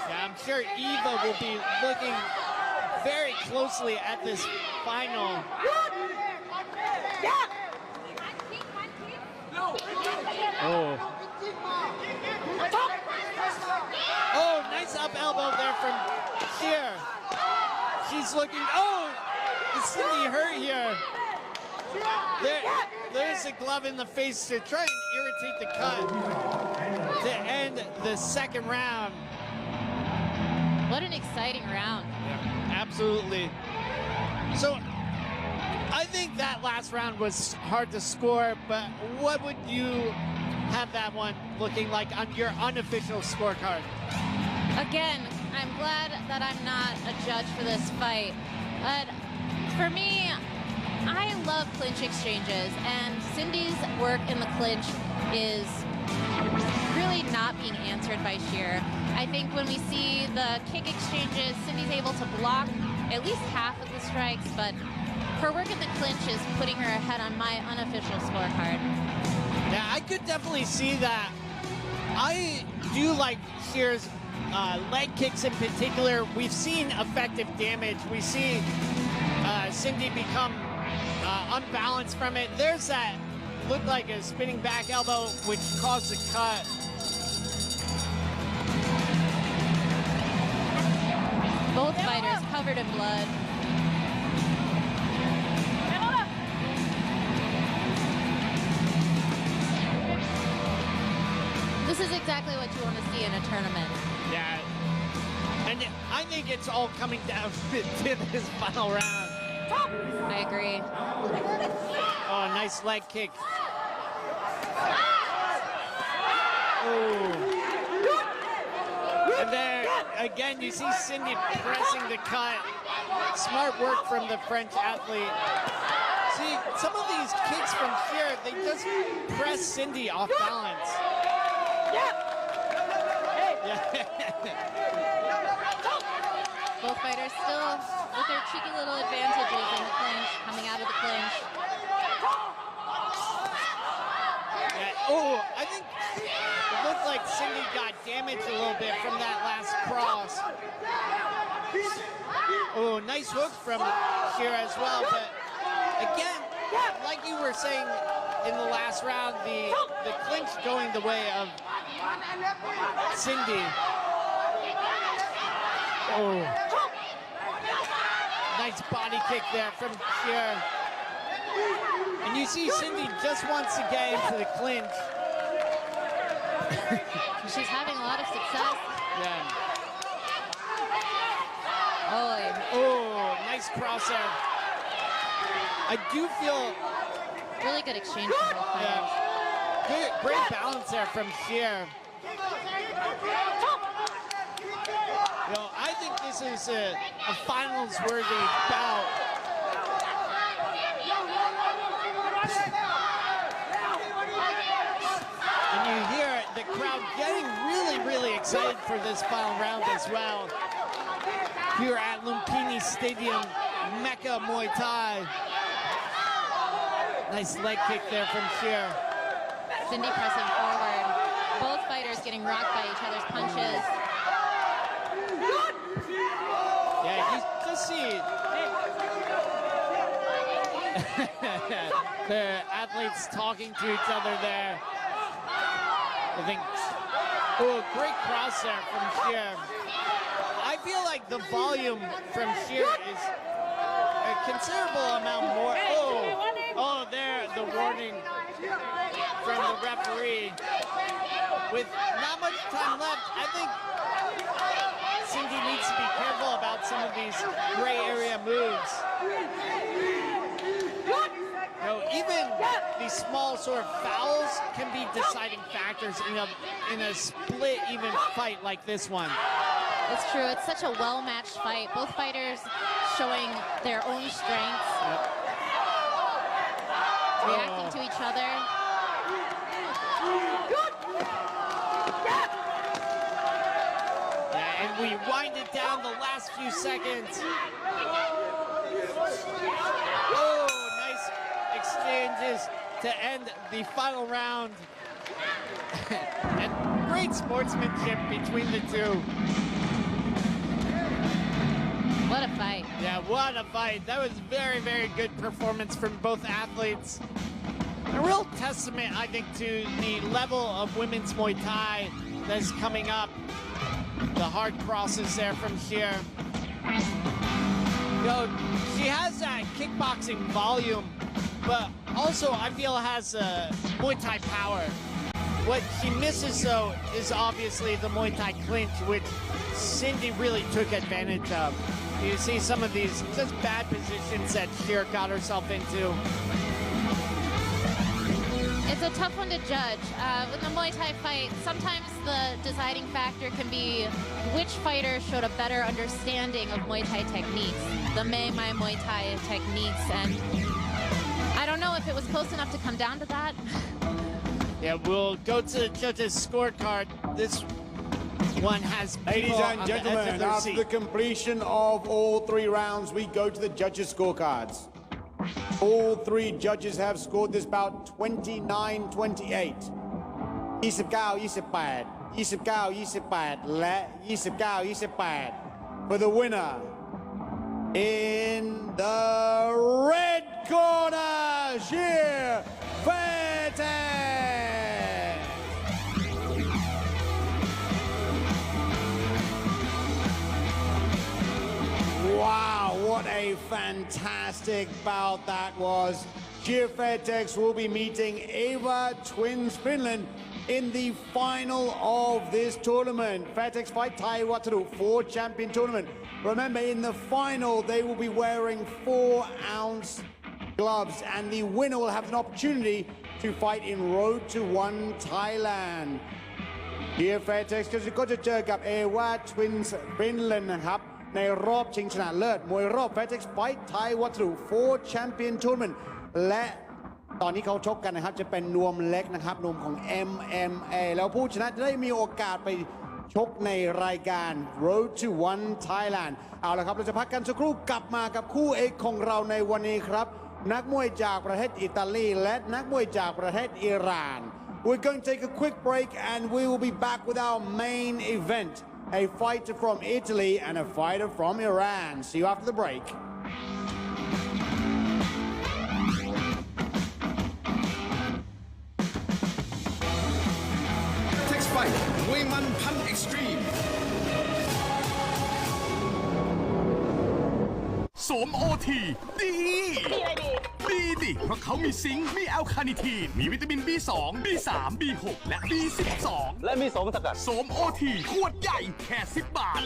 [SPEAKER 4] Yeah, I'm sure Eva will be looking very closely at this final. Oh, nice up elbow there from Sheer. She's looking, is Cindy hurt here? There's a glove in the face to try and irritate the cut to end the 2nd round.
[SPEAKER 5] What an exciting round.
[SPEAKER 4] Yeah, absolutely. So I think that last round was hard to score, but what would you have that one looking like on your unofficial scorecard?
[SPEAKER 5] Again, I'm glad that I'm not a judge for this fight, but for me, I love clinch exchanges, and Cindy's work in the clinch is really not being answered by Sheer. I think when we see the kick exchanges, Cindy's able to block at least half of the strikes, but her work in the clinch is putting her ahead on my unofficial scorecard.
[SPEAKER 4] Yeah, I could definitely see that. I do like Sheer's leg kicks in particular. We've seen effective damage. We see Cindy become unbalanced from it. There's that looked like a spinning back elbow, which caused the cut.
[SPEAKER 5] Both fighters covered in blood. This is exactly what you want to see in a tournament.
[SPEAKER 4] Yeah, and I think it's all coming down to this final round.
[SPEAKER 5] I agree.
[SPEAKER 4] Oh, nice leg kick. Oh. And there, again, you see Cindy pressing the cut. Smart work from the French athlete. See, some of these kicks from Sheer, they just press Cindy off balance.
[SPEAKER 5] Both fighters still with their cheeky little advantages in the clinch, coming out of the clinch.
[SPEAKER 4] Yeah. Oh, I think it looked like Cindy got damaged a little bit from that last cross. Oh, nice hook from Sheer as well, but again, like you were saying in the last round, the clinch going the way of Cindy. Oh. Nice body kick there from Sheer. And you see Cindy just wants to get into the clinch.
[SPEAKER 5] She's having a lot of success.
[SPEAKER 4] Yeah.
[SPEAKER 5] Oh,
[SPEAKER 4] Nice cross there. I do feel
[SPEAKER 5] really good exchange from both fighters.
[SPEAKER 4] Good, great balance there from Sheer. You know, I think this is a finals-worthy bout. And you hear the crowd getting really, really excited for this final round as well. Here at Lumpinee Stadium, Mecca Muay Thai. Nice leg kick there from Sheer.
[SPEAKER 5] Cindy pressing forward. Both fighters getting rocked by each other's punches.
[SPEAKER 4] Yeah, you just see the athletes talking to each other there. I think Oh, great cross there from Sheer. I feel like the volume from Sheer is a considerable amount more. Oh, there, the warning from the referee. With not much time left, I think Cindy needs to be careful about some of these gray area moves. You know, even these small sort of fouls can be deciding factors in a split even fight like this one.
[SPEAKER 5] It's true. It's such a well-matched fight. Both fighters showing their own strengths, reacting to each other.
[SPEAKER 4] Yeah, and we wind it down the last few seconds. Oh, nice exchanges to end the final round. And great sportsmanship between the two.
[SPEAKER 5] What a fight.
[SPEAKER 4] Yeah, what a fight. That was very, very good performance from both athletes. A real testament, I think, to the level of women's Muay Thai that's coming up. The hard crosses there from Sheer. You know, she has that kickboxing volume, but also I feel has Muay Thai power. What she misses, though, is obviously the Muay Thai clinch, which Cindy really took advantage of. You see some of these just bad positions that Sheer got herself into.
[SPEAKER 5] It's a tough one to judge. With the Muay Thai fight, sometimes the deciding factor can be which fighter showed a better understanding of Muay Thai techniques, the Mae Mai Muay Thai techniques, and I don't know if it was close enough to come down to that.
[SPEAKER 4] Yeah, we'll go to the judges' scorecard. This one has
[SPEAKER 1] Ladies
[SPEAKER 4] people
[SPEAKER 1] and
[SPEAKER 4] on the edge of
[SPEAKER 1] gentlemen,
[SPEAKER 4] their
[SPEAKER 1] after
[SPEAKER 4] seat.
[SPEAKER 1] the completion of all 3 rounds, we go to the judges' scorecards. All 3 judges have scored this bout 29-28. 29-28, 29-28 และ 29-28 for the winner in the red corner, Sheer Fairtex. Wow, what a fantastic bout that was. Sheer Fairtex will be meeting Ava Twins Finland in the final of this tournament. Fairtex Fight Thai Wataru 4 Champion Tournament. Remember, in the final, they will be wearing 4-ounce gloves, and the winner will have an opportunity to fight in Road to 1 Thailand. Sheer Fairtex ก็จะเจอกับ Ava Twins Finland นะครับ ในรอบชิงชนะเลิศมวยรอบ Fairtex Fight Thai Wataru 4 Champion Tournament และตอนนี้เขาชกกันนะครับจะเป็นนวมเล็กนะครับนวมของ MMA แล้วผู้ชนะจะได้มีโอกาสไปชกในรายการ Road to 1 Thailand เอาละครับเราจะพักกันสักครู่กลับมากับคู่เอกของเราในวันนี้ครับนักมวยจากประเทศอิตาลีและนักมวยจากประเทศอิหร่าน We're going to take a quick break and we will be back with our main event, a fighter from Italy and a fighter from Iran. See you after the break.
[SPEAKER 3] Fairtex Fight มวยมันพันเอ็กซ์ตรีมโสมโอทีดีดีดิเพราะเขามีซิงค์มีแอลคาเนิทีนมีวิตามิน B2 B3 B6 และ B12
[SPEAKER 7] และมีสมสกัด
[SPEAKER 3] โสมโอทีขวดใหญ่แค่10 บาท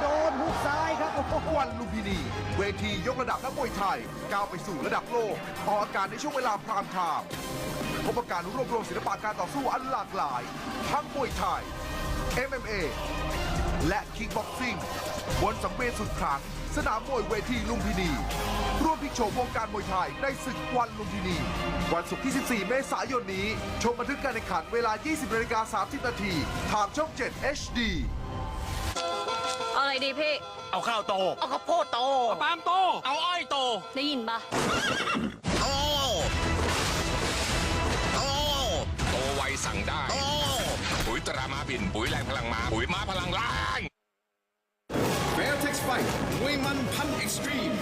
[SPEAKER 1] โดนหุกซ้ายครับ
[SPEAKER 10] วันลุมพินี เวทียกระดับนักมวยไทยก้าวไปสู่ระดับโลกออกอากาศในช่วงเวลาพรามไทม์พบกับการรวบรวมศิลปะการต่อสู้อันหลากหลาย ทั้งมวยไทย MMA และคิกบ็อกซิ่งบนสังเวียนสุดขลังสนามมวยเวทีลุมพินีร่วมพลิกโฉมวงการมวยไทยในศึกวันลุมพินีวันศุกร์ที่ 14 เมษายนนี้ชมบันทึกการแข่งขันเวลา 20:30 นาทีทางช่อง 7 HD
[SPEAKER 9] เอาอะไรดีพี่
[SPEAKER 7] เอาข้าวโต
[SPEAKER 9] เอาข้าวโพดโต
[SPEAKER 7] เอาปาล์มโต เอาอ้อยโต
[SPEAKER 9] ได้ยินปะ
[SPEAKER 11] โตไวสั่งได้ปุ๋ยตรามาบินปุ๋ยแรงพลังม้าปุ๋ยม้าพลังล้าน
[SPEAKER 3] Fairtex Fight มวยมันพันเอ็กซ์ตรีม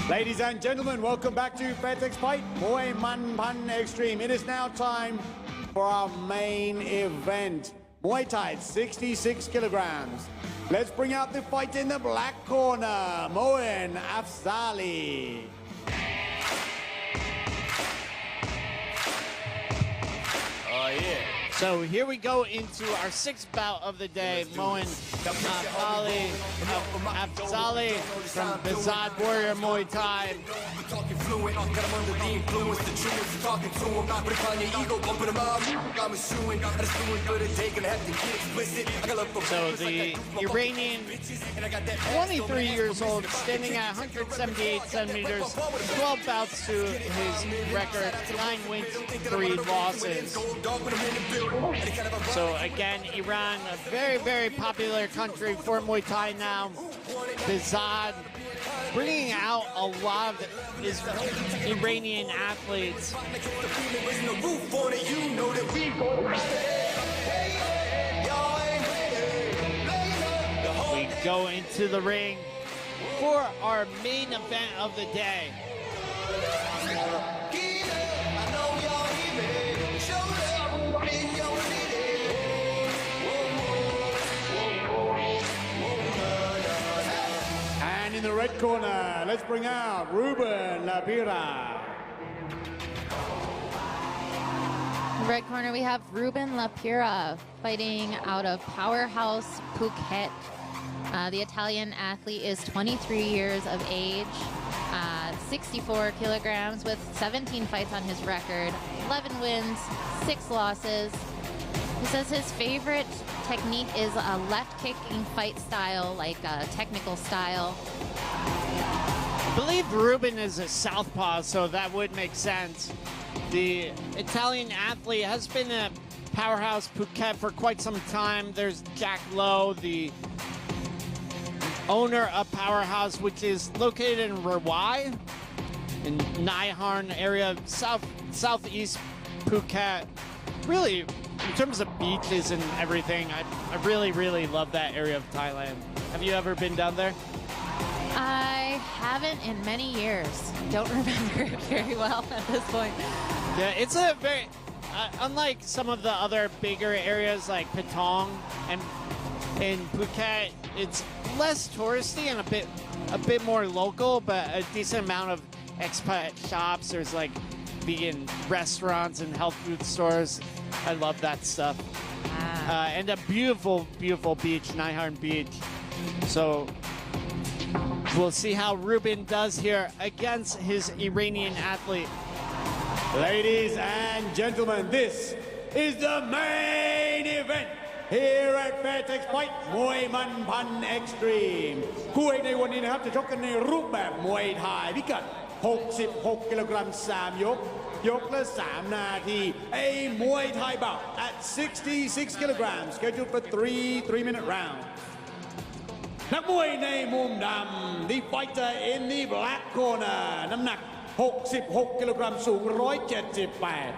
[SPEAKER 1] Ladies and gentlemen, welcome back to Fairtex Fight Muay Man Pan Extreme. It is now time for our main event, Muay Thai 66 kilograms. Let's bring out the fight in the black corner, Moen Afzali.
[SPEAKER 4] Oh, yeah. So here we go into our sixth bout of the day. Moen Afzali from Bout Warrior Muay Thai.
[SPEAKER 12] Talking fluent, got him under the influence, the truest. Talking to him, not putting on your ego, bumping him up. I'm eschewing, I just doing good a day, gonna have to get explicit. I got love for
[SPEAKER 4] So the Iranian, 23 years old, standing at 178 centimeters, 12 bouts to his record, 9 wins, 3 losses. So again, Iran, a very, very popular country for Muay Thai now. Bout bringing out a lot of his Iranian athletes. We go into the ring for our main event of the day.
[SPEAKER 1] And in the red corner, let's bring out Ruben Lapira.
[SPEAKER 5] In the red corner, we have Ruben Lapira fighting out of Powerhouse, Phuket. The Italian athlete is 23 years of age, 64 kilograms with 17 fights on his record, 11 wins, 6 losses. He says his favorite technique is a left kicking fight style, like a technical style.
[SPEAKER 4] I believe Ruben is a southpaw, so that would make sense. The Italian athlete has been at Powerhouse Phuket for quite some time. There's Jack Lowe, the owner of Powerhouse, which is located in Rawai, in Nai Harn area, southeast Phuket. Really, in terms of beaches and everything, I really, really love that area of Thailand. Have you ever been down there?
[SPEAKER 5] I haven't in many years. Don't remember it very well at this point.
[SPEAKER 4] Yeah, it's a very, unlike some of the other bigger areas like Patong and in Phuket, it's less touristy and a bit more local, but a decent amount of expat shops. There's like vegan restaurants and health food stores. I love that stuff. And a beautiful, beautiful beach, Nai Harn Beach. So we'll see how Ruben does here against his Iranian athlete.
[SPEAKER 1] Ladies and gentlemen, this is the main event here at Fairtex Fightมวยมันพัน Extreme คู่เอกในวันนี้นะครับจะชกกันในรูปแบบมวยไทยพิกัด 66 กิโลกรัม 3 ยก ยกละ 3 นาที A Muay Thai bout at 66 kilograms scheduled for 3-minute rounds นักมวยในมุมดำ The fighter in the black corner น้ำหนัก 66 กิโลกรัม สูง 178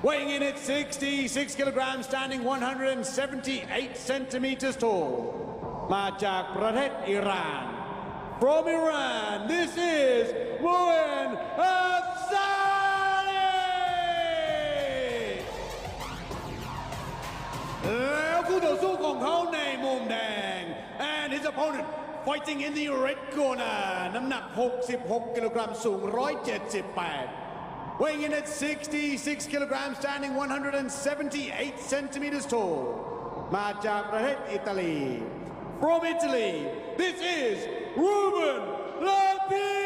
[SPEAKER 1] weighing in at 66 kilograms, standing 178 centimeters tall มาจากประเทศอิหร่าน From Iran, this is Moen Afzali แล้วคู่ต่อสู้ของเขาในมุมแดง and his opponent fighting in the red corner น้ำหนัก 66 กิโลกรัม สูง 178 weighing in at 66 kilograms, standing 178 centimeters tall มาจากประเทศอิตาลี From Italy, this is Ruben Lapira!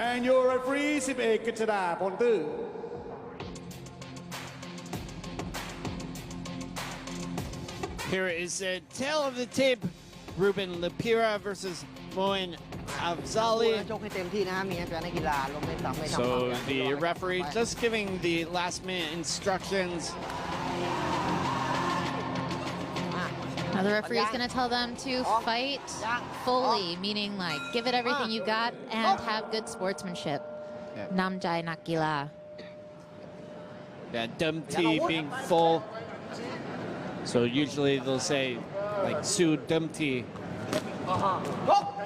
[SPEAKER 1] And your referee, 11 กฤษดาพลตื้อ
[SPEAKER 4] Here is a tale of the tape. Ruben Lapira versus Moen Afzali. So the referee just giving the last minute instructions.
[SPEAKER 5] Now the referee is going to tell them to fight fully, meaning like give it everything you got and have good sportsmanship. Namjai Nakila.
[SPEAKER 4] Yeah, Dum T being full. So usually they'll say like Su Dumti.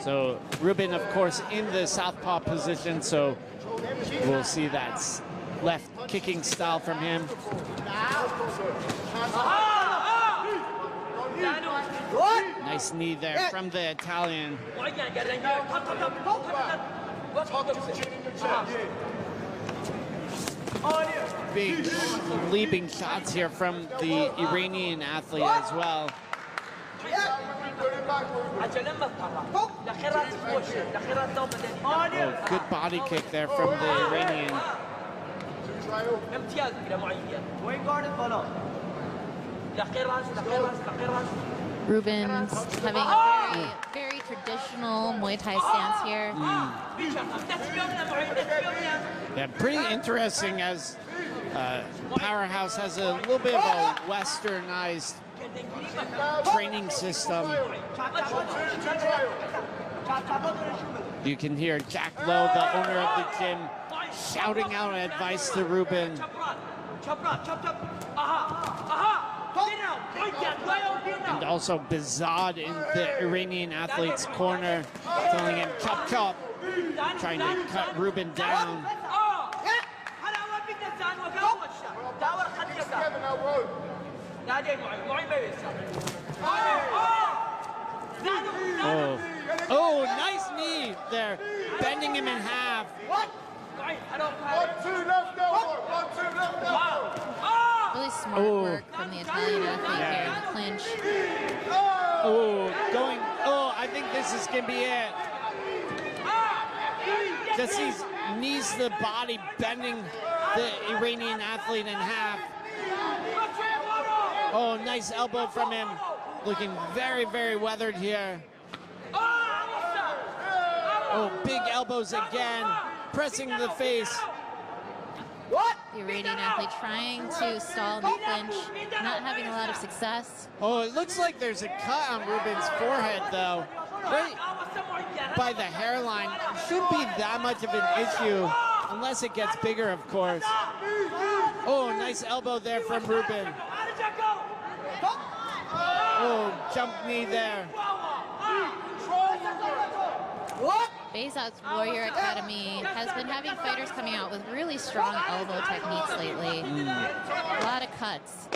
[SPEAKER 4] So Ruben, of course, in the southpaw position, so we'll see that left kicking style from him. Nice knee there from the Italian. Big leaping shots here from the Iranian athlete as well. Oh, good body kick there from the Iranian.
[SPEAKER 5] Ruben's having a very traditional Muay Thai stance here.
[SPEAKER 4] Yeah, pretty interesting as Powerhouse has a little bit of a westernized training system. You can hear Jack Lowe, the owner of the gym, shouting out advice to Ruben. And also Bizad in the Iranian athlete's corner, telling him chop chop, trying to cut Ruben down. Oh, nice knee there, bending him in half.
[SPEAKER 5] Really smart work from the Italian athlete here in the clinch.
[SPEAKER 4] I think this is gonna be it. Just these knees to the body, bending the Iranian athlete in half. Oh, nice elbow from him. Looking very, very weathered here. Oh, big elbows again, pressing the face.
[SPEAKER 5] The Iranian athlete trying to stall in the clinch, not having a lot of success.
[SPEAKER 4] Oh, it looks like there's a cut on Ruben's forehead, though. Right by the hairline. Shouldn't be that much of an issue, unless it gets bigger, of course. Oh, nice elbow there from Ruben. Oh, jump knee there.
[SPEAKER 5] Bezout's Warrior Academy has been having fighters coming out with really strong elbow techniques lately. A lot of cuts.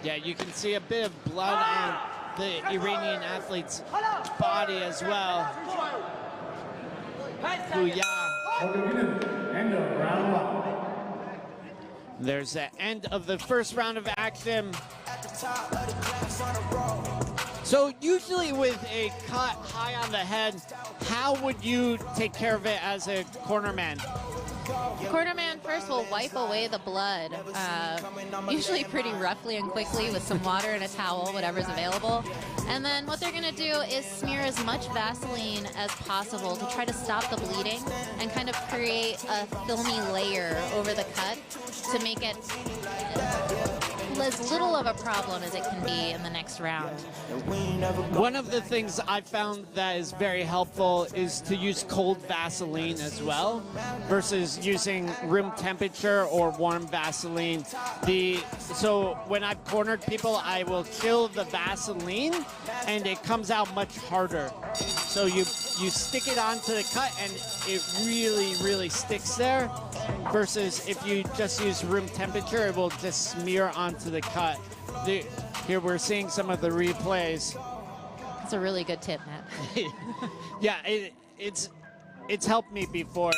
[SPEAKER 4] Yeah, you can see a bit of blood on the Iranian athlete's body as well. There's the end of the first round of action. So usually with a cut high on the head, how would you take care of it as a cornerman?
[SPEAKER 5] Cornerman first will wipe away the blood, usually pretty roughly and quickly with some water and a towel, whatever's available. And then what they're going to do is smear as much Vaseline as possible to try to stop the bleeding and kind of create a filmy layer over the cut to make it as little of a problem as it can be in the next round.
[SPEAKER 4] One of the things I found that is very helpful is to use cold Vaseline as well versus using room temperature or warm Vaseline. So when I've cornered people, I will chill the Vaseline and it comes out much harder. So you stick it onto the cut and it really, really sticks there, versus if you just use room temperature, it will just smear onto the cut. Here we're seeing some of the replays.
[SPEAKER 5] That's a really good tip, Matt.
[SPEAKER 4] Yeah, it's helped me before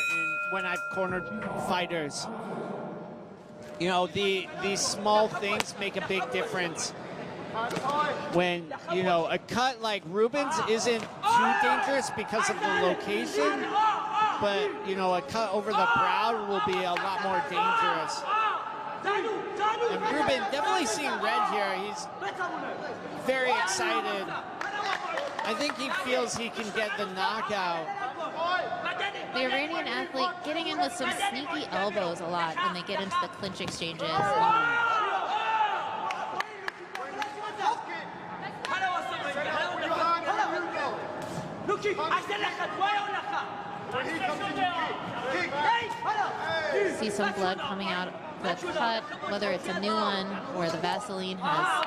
[SPEAKER 4] when I've cornered fighters. You know, these small things make a big difference. When, you know, a cut like Ruben's isn't too dangerous because of the location, but, you know, a cut over the brow will be a lot more dangerous. And Ruben definitely seeing red here. He's very excited. I think he feels he can get the knockout.
[SPEAKER 5] The Iranian athlete getting in with some sneaky elbows a lot when they get into the clinch exchanges. See some blood coming out of the cut, whether it's a new one or the Vaseline has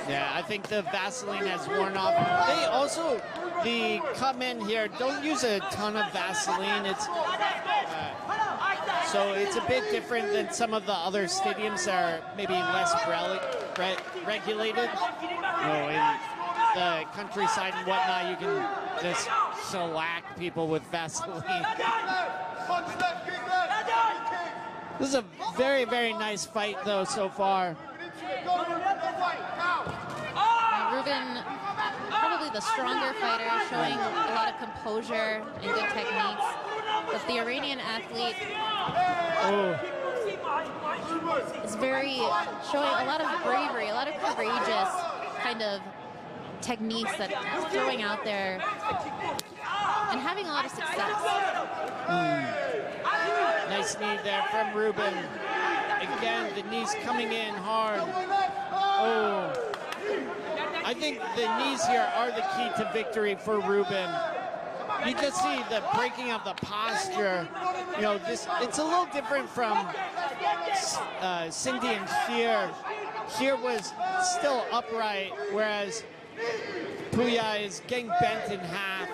[SPEAKER 4] Yeah, I think the Vaseline has worn off. They also, the cut men here don't use a ton of Vaseline. It's so it's a bit different than some of the other stadiums that are maybe less regulated. In the countryside and whatnot, you can just shellac people with Vaseline. This is a very, very nice fight, though, so far.
[SPEAKER 5] Ruben, probably the stronger fighter, showing a lot of composure and good techniques. But the Iranian athlete is showing a lot of bravery, a lot of courageous kind of techniques that he's throwing out there and having a lot of success.
[SPEAKER 4] Nice knee there from Ruben. Again, the knees coming in hard. I think the knees here are the key to victory for Ruben. You just see the breaking of the posture. You know, it's a little different from Cindy and Sheer. Sheer was still upright, whereas Puya is getting bent in half.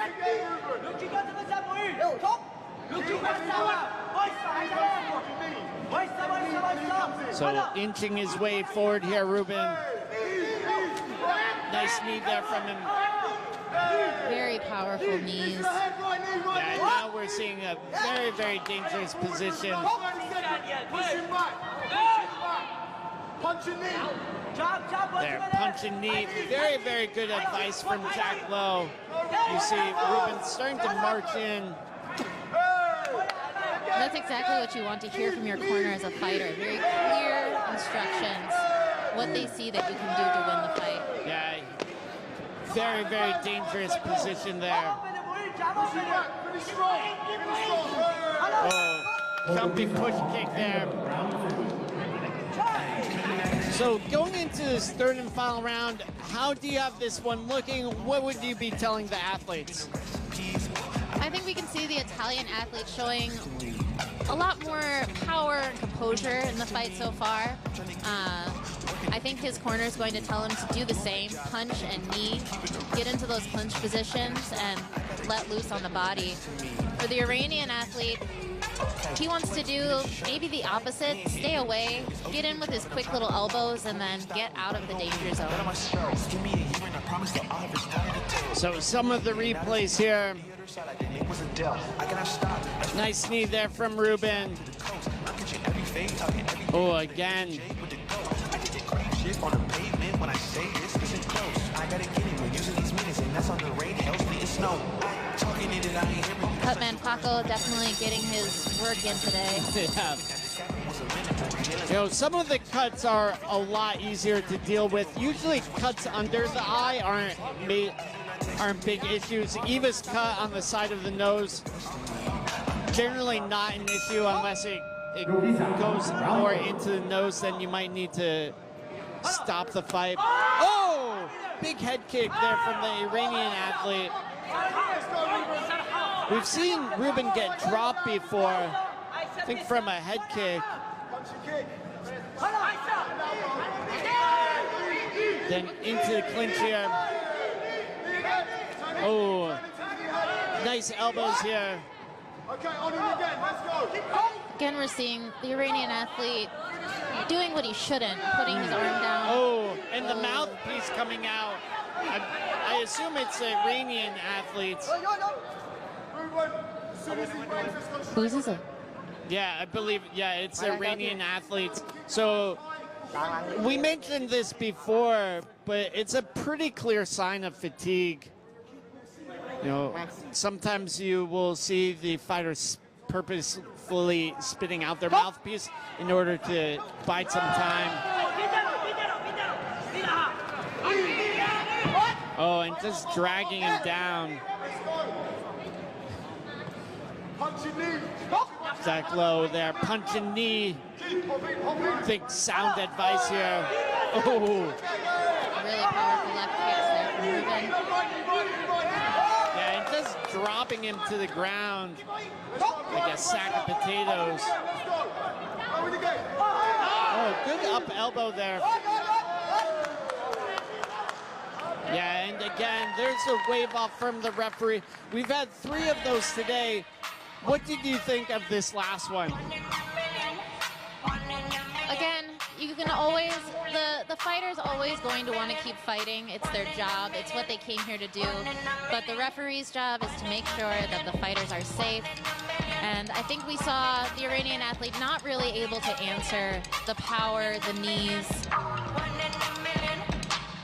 [SPEAKER 4] So inching his way forward here, Ruben. Nice knee there from him.
[SPEAKER 5] Very powerful knees.
[SPEAKER 4] Yeah, now we're seeing a very, very dangerous position. There, punch and knee. Very, very good advice from Jack Lowe. You see Ruben starting to march in.
[SPEAKER 5] That's exactly what you want to hear from your corner as a fighter. Very clear instructions, what they see that you can do to win the fight.
[SPEAKER 4] Yeah, very, very dangerous position there. Jumping push kick there. So going into this third and final round, how do you have this one looking? What would you be telling the athletes?
[SPEAKER 5] I think we can see the Italian athlete showing a lot more power and composure in the fight so far. I think his corner is going to tell him to do the same, punch and knee, get into those clinch positions and let loose on the body. For the Iranian athlete, he wants to do maybe the opposite, stay away, get in with his quick little elbows, and then get out of the danger zone.
[SPEAKER 4] So some of the replays here. Nice knee there from Ruben. Oh, again.
[SPEAKER 5] Cutman Paco definitely getting his work in today.
[SPEAKER 4] Yeah. You know, some of the cuts are a lot easier to deal with. Usually cuts under the eye aren't big issues. Eva's cut on the side of the nose, generally not an issue unless it goes more into the nose, then you might need to stop the fight. Oh! Big head kick there from the Iranian athlete. We've seen Ruben get dropped before, I think from a head kick. Then into the clinch here. Oh, nice elbows here.
[SPEAKER 5] Again, we're seeing the Iranian athlete doing what he shouldn't, putting his arm down.
[SPEAKER 4] Oh, and the mouthpiece coming out. I assume it's Iranian athletes.
[SPEAKER 5] Who's this?
[SPEAKER 4] Yeah, I believe, it's Iranian athletes. So we mentioned this before, but it's a pretty clear sign of fatigue. You know, sometimes you will see the fighters purposefully spitting out their mouthpiece in order to bide some time. Oh, and just dragging him down. Zach Lowe there, punch and knee. Think sound advice here. Oh.
[SPEAKER 5] Really powerful left kicks there from Ruben.
[SPEAKER 4] Yeah, and just dropping him to the ground like a sack of potatoes. Oh, good up elbow there. again. There's a wave off from the referee. We've had 3 of those today. What did you think of this last one?
[SPEAKER 5] Again, you can always, the fighter's always going to want to keep fighting. It's their job. It's what they came here to do. But the referee's job is to make sure that the fighters are safe. And I think we saw the Iranian athlete not really able to answer the power, the knees,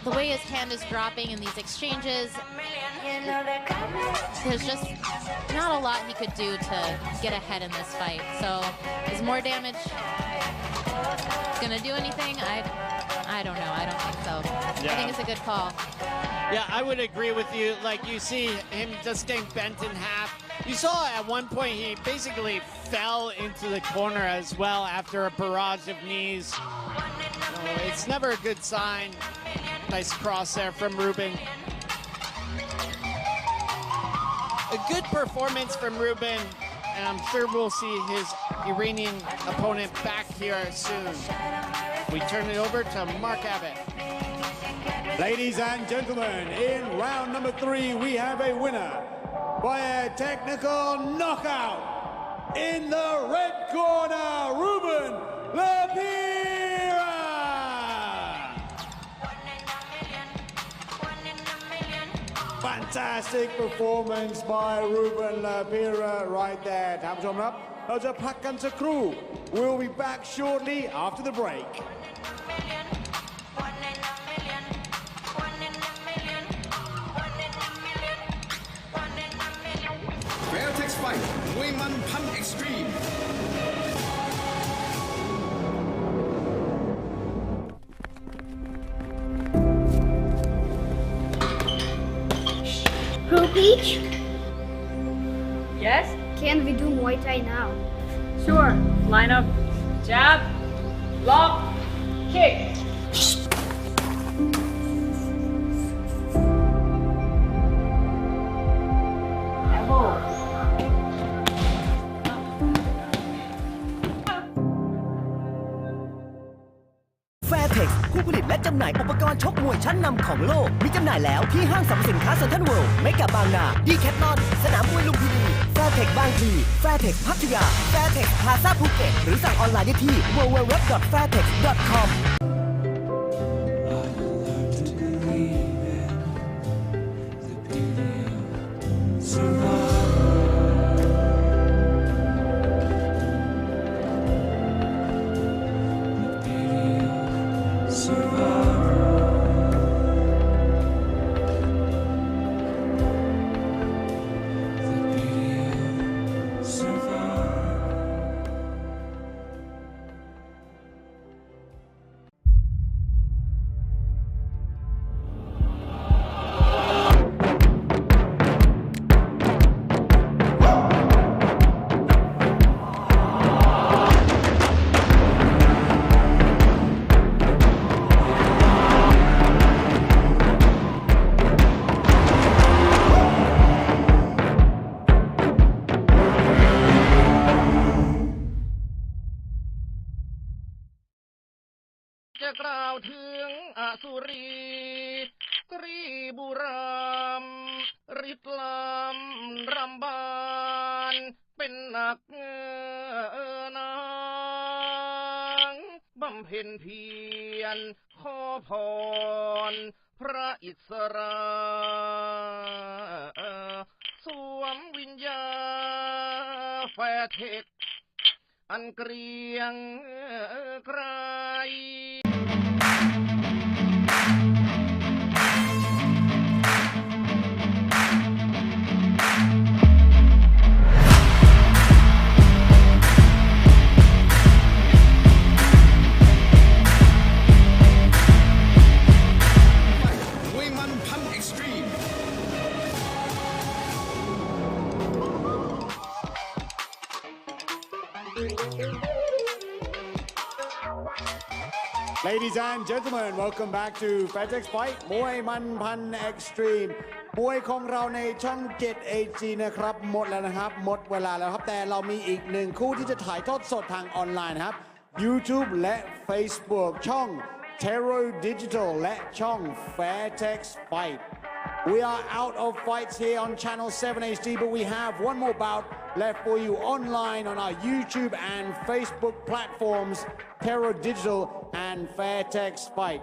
[SPEAKER 5] the way his hand is dropping in these exchanges. There's just not a lot he could do to get ahead in this fight. So is more damage going to do anything? I don't know. I don't think so. Yeah. I think it's a good call.
[SPEAKER 4] Yeah, I would agree with you. Like, you see him just getting bent in half. You saw at one point he basically fell into the corner as well after a barrage of knees. So it's never a good sign. Nice cross there from Ruben. A good performance from Ruben, and I'm sure we'll see his Iranian opponent back here soon. We turn it over to Mark Abbott.
[SPEAKER 1] Ladies and gentlemen, in round number 3, we have a winner by a technical knockout. In the red corner, Ruben Lapira. Fantastic performance by Ruben Lapira right there. ท่านผู้ชมครับเราจะพักกันสักครู่ We'll be back shortly after the break.
[SPEAKER 3] Fairtex Fight มวยมันพัน Extreme
[SPEAKER 8] Pro Peach,
[SPEAKER 9] Yes?
[SPEAKER 8] can we do Muay Thai now?
[SPEAKER 9] Sure. Line up. Jab. Block. Kick.
[SPEAKER 13] ผู้ผลิตและจำหน่ายอุปกรณ์ชกมวยชั้นนำของโลกมีจำหน่ายแล้วที่ห้างสรรพสินค้าเซ็นทรัลเวิลด์เมกะบางนาดีแคทลอนสนามมวยลุมพินีแฟร์เทคบางพลีแฟร์เทคพัทยาแฟร์เทคพลาซ่าภูเก็ตหรือสั่งออนไลน์ได้ที่ www.fairtex.com
[SPEAKER 14] จะกล่าวถึงอสุรีกรีบุรามริตลามรำบานเป็นหนักนางบำเพ็ญเพียรขอพรพระอิสราสวมวิญญาแฟเทคอันเกรียงไกร
[SPEAKER 1] Ladies and gentlemen, welcome back to Fairtex Fight มวยมันพัน Extreme มวยของเราในช่อง 7 AG นะครับหมดแล้วนะครับหมดเวลาแล้วครับแต่เรามีอีกหนึ่งคู่ที่จะถ่ายทอดสดทางออนไลน์นะครับ YouTube และ Facebook ช่อง Terror Digital และช่อง Fairtex Fight We are out of fights here on Channel 7 HD, but we have one more bout left for you online on our YouTube and Facebook platforms, Terror Digital and Fairtex Fight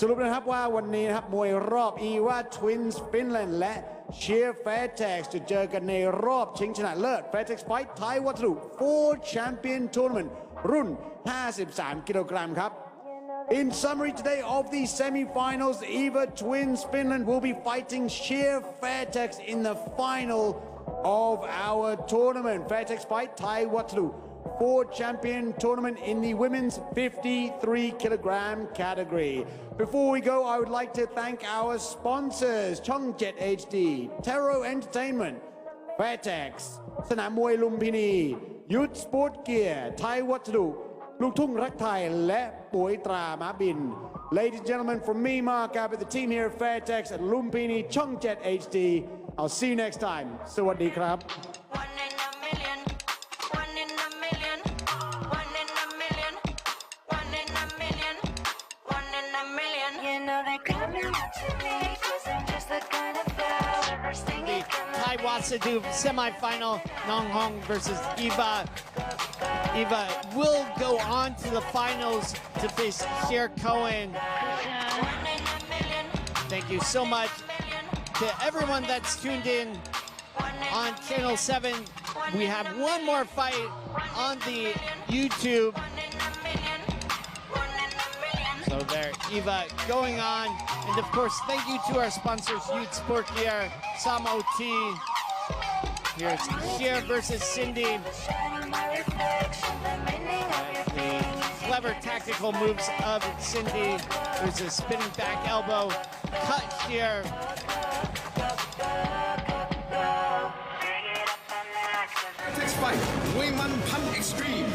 [SPEAKER 1] สรุปนะครับว่าวันนี้นะครับมวยรอบ EVA Twins Finland และ Cheer Fairtex จะเจอกันในรอบชิงชนะเลิศ Fairtex Fight ไทยวัสดุ 4 Champion Tournament รุ่น 53 กิโลกรัมครับ In summary today of the semi-finals, EVA Twins Finland will be fighting Cheer Fairtex in the final of our tournament. Fairtex Fight Thai Wataru 4 Champion Tournament in the women's 53 kilogram category. Before we go, I would like to thank our sponsors, Chongjet HD, Taro Entertainment, Fairtex, สนามมวยลุมพินี Youth Sport Gear, Thai Wataru, ลูกทุ่งรักไทยและปุ๋ยตราม้าบิน Ladies and gentlemen, from me, Mark Abbott, the team here at Fairtex and Lumpinee, Chongjet HD, I'll see you next time. สวัสดีครับ
[SPEAKER 4] The Thai Wasadu semifinal, Nong Hong versus Eva. Eva will go on to the finals to face Cher Cohen. Thank you so much to everyone that's tuned in on Channel 7. We have one more fight on the YouTube. So there, Eva going on. And of course, thank you to our sponsors, Youth Sport Gear, Sam OT. Here's Cher versus Cindy. The clever tactical moves of Cindy. There's a spinning back elbow. Cut Cher.
[SPEAKER 3] Fairtex Fight มวยมันพัน Extreme